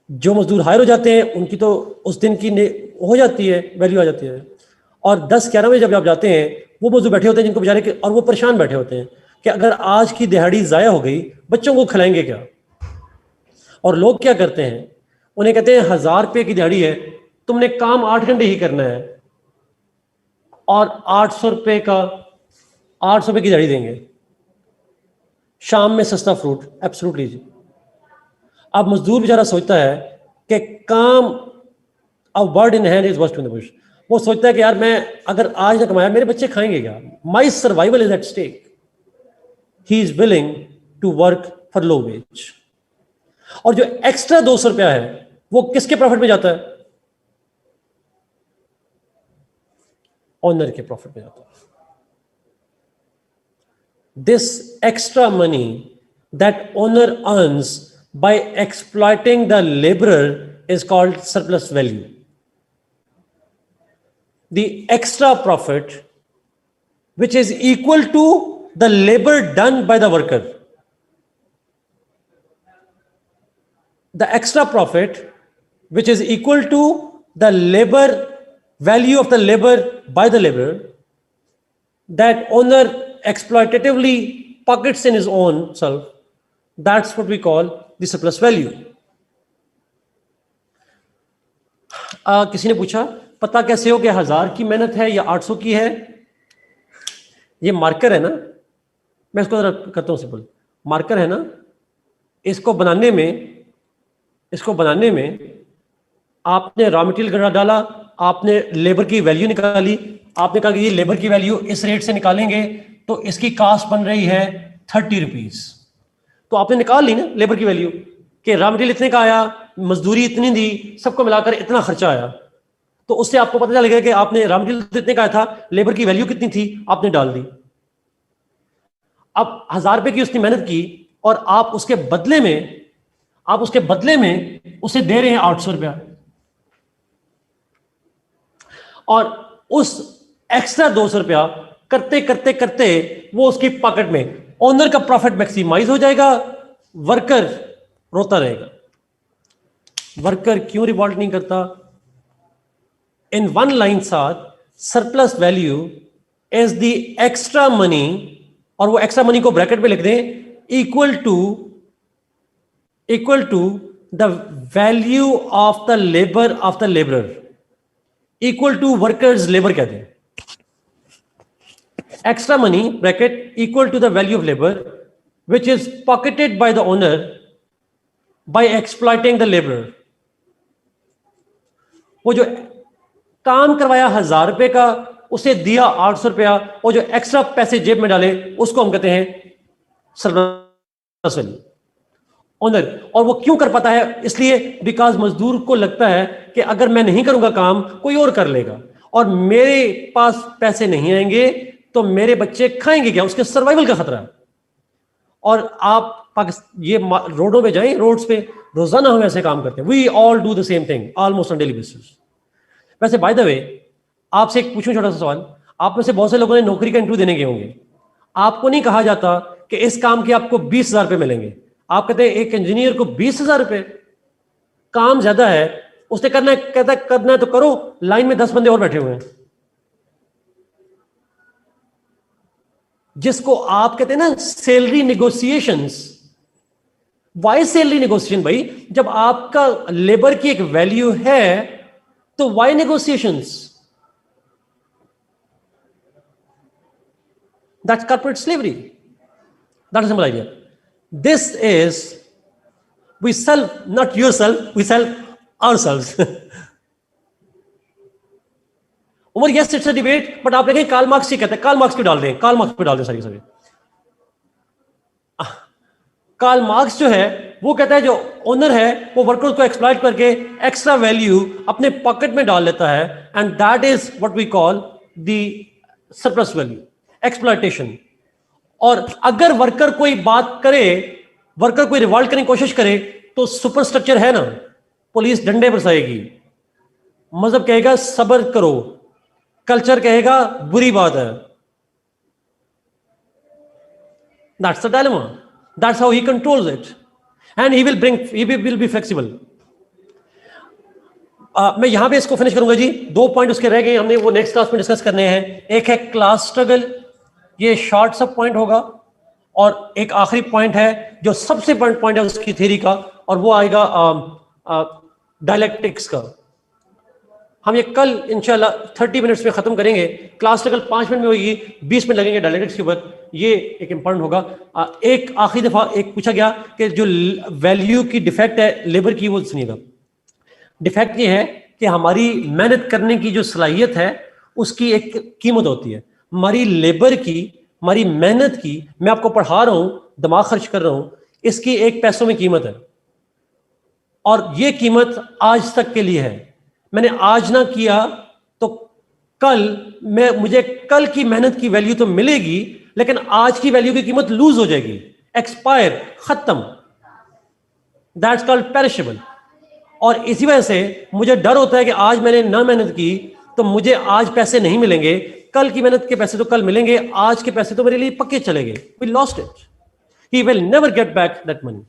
जो मजदूर हायर हो जाते हैं उनकी तो उस दिन की हो जाती है, वैल्यू आ जाती है। और 10-11 बजे जब आप जाते हैं, वो मजदूर बैठे होते हैं जिनको बेचारे के, और वो परेशान बैठे होते हैं कि अगर आज की दिहाड़ी ज़ाया हो गई, बच्चों को खिलाएंगे क्या। और लोग क्या करते हैं, उन्हें कहते हैं 1000 रुपये की दिहाड़ी है, तुमने काम 8 घंटे ही करना है, और 800 रुपये का 800 रुपये की दिहाड़ी देंगे, शाम में सस्ता फ्रूट, एब्सोल्युटली जी। अब मजदूर बेचारा सोचता है कि काम, a bird in hand is worst in the Bush. वो सोचता है कि यार मैं अगर आज ना कमाया, मेरे बच्चे खाएंगे क्या, my survival is at stake. He is willing to work for low wage. और जो एक्स्ट्रा 200 रुपया है वो किसके प्रॉफिट में जाता है, ऑनर के प्रॉफिट में जाता है। This extra money that owner earns by exploiting the laborer is called surplus value. The extra profit which is equal to the labor done by the worker. The extra profit which is equal to the labor value of the labor by the laborer that owner exploitatively pockets in his own self, that's what we call the surplus value. किसी ने पूछा पता कैसे हो कि 1000 की मेहनत है या 800 की है। ये मार्कर है ना, मैं इसको जरा करता हूं सिंपल। मार्कर है ना, इसको बनाने में आपने रॉ मटेरियल डाला, आपने लेबर की वैल्यू निकाली, आपने कहा कि ये लेबर की वैल्यू इस रेट से निकालेंगे तो इसकी कास्ट बन रही है 30 रुपीज। तो आपने निकाल ली ना लेबर की वैल्यू, कि रॉ मटेरियल इतने का आया, मजदूरी इतनी दी, सबको मिलाकर इतना खर्चा आया। तो उससे आपको पता चलेगा कि आपने रॉ मटेरियल इतने का आया था, लेबर की वैल्यू कितनी थी, आपने डाल दी। अब 1000 रुपए की उसने मेहनत की और आप उसके बदले में उसे दे रहे हैं 800 रुपया, और उस एक्स्ट्रा 200 रुपया करते करते करते वो उसकी पॉकेट में, ओनर का प्रॉफिट मैक्सिमाइज हो जाएगा, वर्कर रोता रहेगा। वर्कर क्यों रिवॉल्ट नहीं करता? इन वन लाइन साथ surplus value is the extra money, और वो एक्स्ट्रा मनी को ब्रैकेट में लिख दें, equal to the value of the labour of the labourer, equal to workers labour कहते हैं। Extra money bracket equal to the value of labour which is pocketed by the owner by exploiting the labour. वो जो काम करवाया 1000 रुपए का, उसे दिया 800 रुपया, और जो एक्स्ट्रा पैसे जेब में डाले उसको हम कहते हैं सरप्लस वैल्यू, ओनर। और वो क्यों कर पाता है? इसलिए बिकॉज मजदूर को लगता है कि अगर मैं नहीं करूंगा काम, कोई और कर लेगा, और मेरे पास पैसे नहीं आएंगे तो मेरे बच्चे खाएंगे क्या, उसके सर्वाइवल का खतरा है। और आप ये रोडों पे जाएं, रोड्स पे रोजाना हम ऐसे काम करते हैं, we all do the same thing almost on daily basis. वैसे बाय द वे, आपसे एक पूछूं छोटा सा सवाल, आप में से बहुत से लोगों ने नौकरी का इंटरव्यू देने गए होंगे, आपको नहीं कहा जाता कि इस काम के आपको 20,000 रुपए मिलेंगे। आप कहते हैं एक इंजीनियर को 20,000 रुपए, काम ज्यादा है, उसने करना है, कहता है करना है तो करो, लाइन में 10 बंदे और बैठे हुए हैं। जिसको आप कहते हैं ना salary negotiations. Why salary negotiation भाई? जब आपका लेबर की एक वैल्यू है तो why negotiations? That's corporate slavery, that is simple idea. This is we self, not your self, we self ourselves. Umar yes it's a debate, but आप देखें Karl Marx ये कहते हैं, कार्ल मार्क्स पे डाल दें, कार्ल मार्क्स पे डाल दें सारी। कार्ल मार्क्स जो है वो कहता है जो ओनर है वो वर्कर्स को एक्सप्लॉइट करके एक्स्ट्रा वैल्यू अपने पॉकेट में डाल लेता है, and that is what we call the surplus value, exploitation. और अगर वर्कर कोई बात करे, वर्कर कोई रिवॉल्ट करने की कोशिश करे, तो सुपर स्ट्रक्चर है ना, पुलिस डंडे बरसाएगी, मजहब कहेगा सब्र करो, कल्चर कहेगा बुरी बात है। That's the dilemma, that's how he controls it, and he will be flexible. मैं यहां पे इसको फिनिश करूंगा जी, 2 पॉइंट उसके रह गए, हमने वो नेक्स्ट क्लास में डिस्कस करने हैं। एक है क्लास स्ट्रगल, ये शॉर्ट सब पॉइंट होगा, और एक आखिरी पॉइंट है जो सबसे बड़ा पॉइंट है उसकी थ्योरी का, और वो आएगा डायलेक्टिक्स का। हम ये कल इंशाल्लाह 30 मिनट्स में खत्म करेंगे। क्लास स्ट्रगल 5 मिनट में होगी, 20 मिनट लगेंगे डायलेक्टिक्स के ऊपर, ये एक इंपॉर्टेंट होगा। एक आखिरी दफा एक पूछा गया कि जो वैल्यू की डिफेक्ट है लेबर की, वो सुनिएगा। डिफेक्ट ये है कि हमारी मेहनत करने की जो सलाहियत है उसकी एक कीमत होती है, हमारी लेबर की, हमारी मेहनत की। मैं आपको पढ़ा रहा हूं, दिमाग खर्च कर रहा हूं, इसकी 1 पैसों में कीमत है, और ये कीमत आज तक के लिए है। मैंने आज ना किया तो कल मुझे कल की मेहनत की वैल्यू तो मिलेगी, लेकिन आज की वैल्यू की कीमत लूज हो जाएगी, एक्सपायर, खत्म। That's called perishable. और इसी वजह से मुझे डर होता है कि आज मैंने ना मेहनत की तो मुझे आज पैसे नहीं मिलेंगे, कल की मेहनत के पैसे तो कल मिलेंगे, आज के पैसे तो मेरे लिए पक्के चले गए, we lost it, he will never get back that money.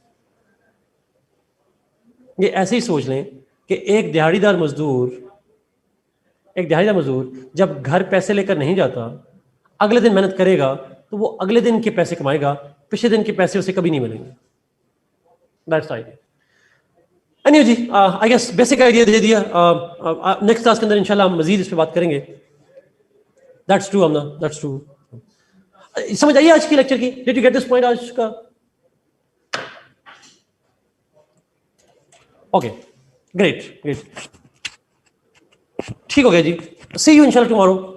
ये ऐसे ही सोच लें कि एक दिहाड़ीदार मजदूर जब घर पैसे लेकर नहीं जाता, अगले दिन मेहनत करेगा तो वो अगले दिन के पैसे कमाएगा, पिछले दिन के पैसे उसे कभी नहीं मिलेंगे। That's idea. एनीवे जी, आई गेस बेसिक आइडिया दे दिया। नेक्स्ट क्लास के अंदर इंशाल्लाह हम मजीद इस पे बात करेंगे। That's true Amna, that's true. समझ आइए आज की लेक्चर की? Did you get this point आज का? ओके, ग्रेट ग्रेट, ठीक हो गया जी। सी यू इंशाल्लाह टुमारो।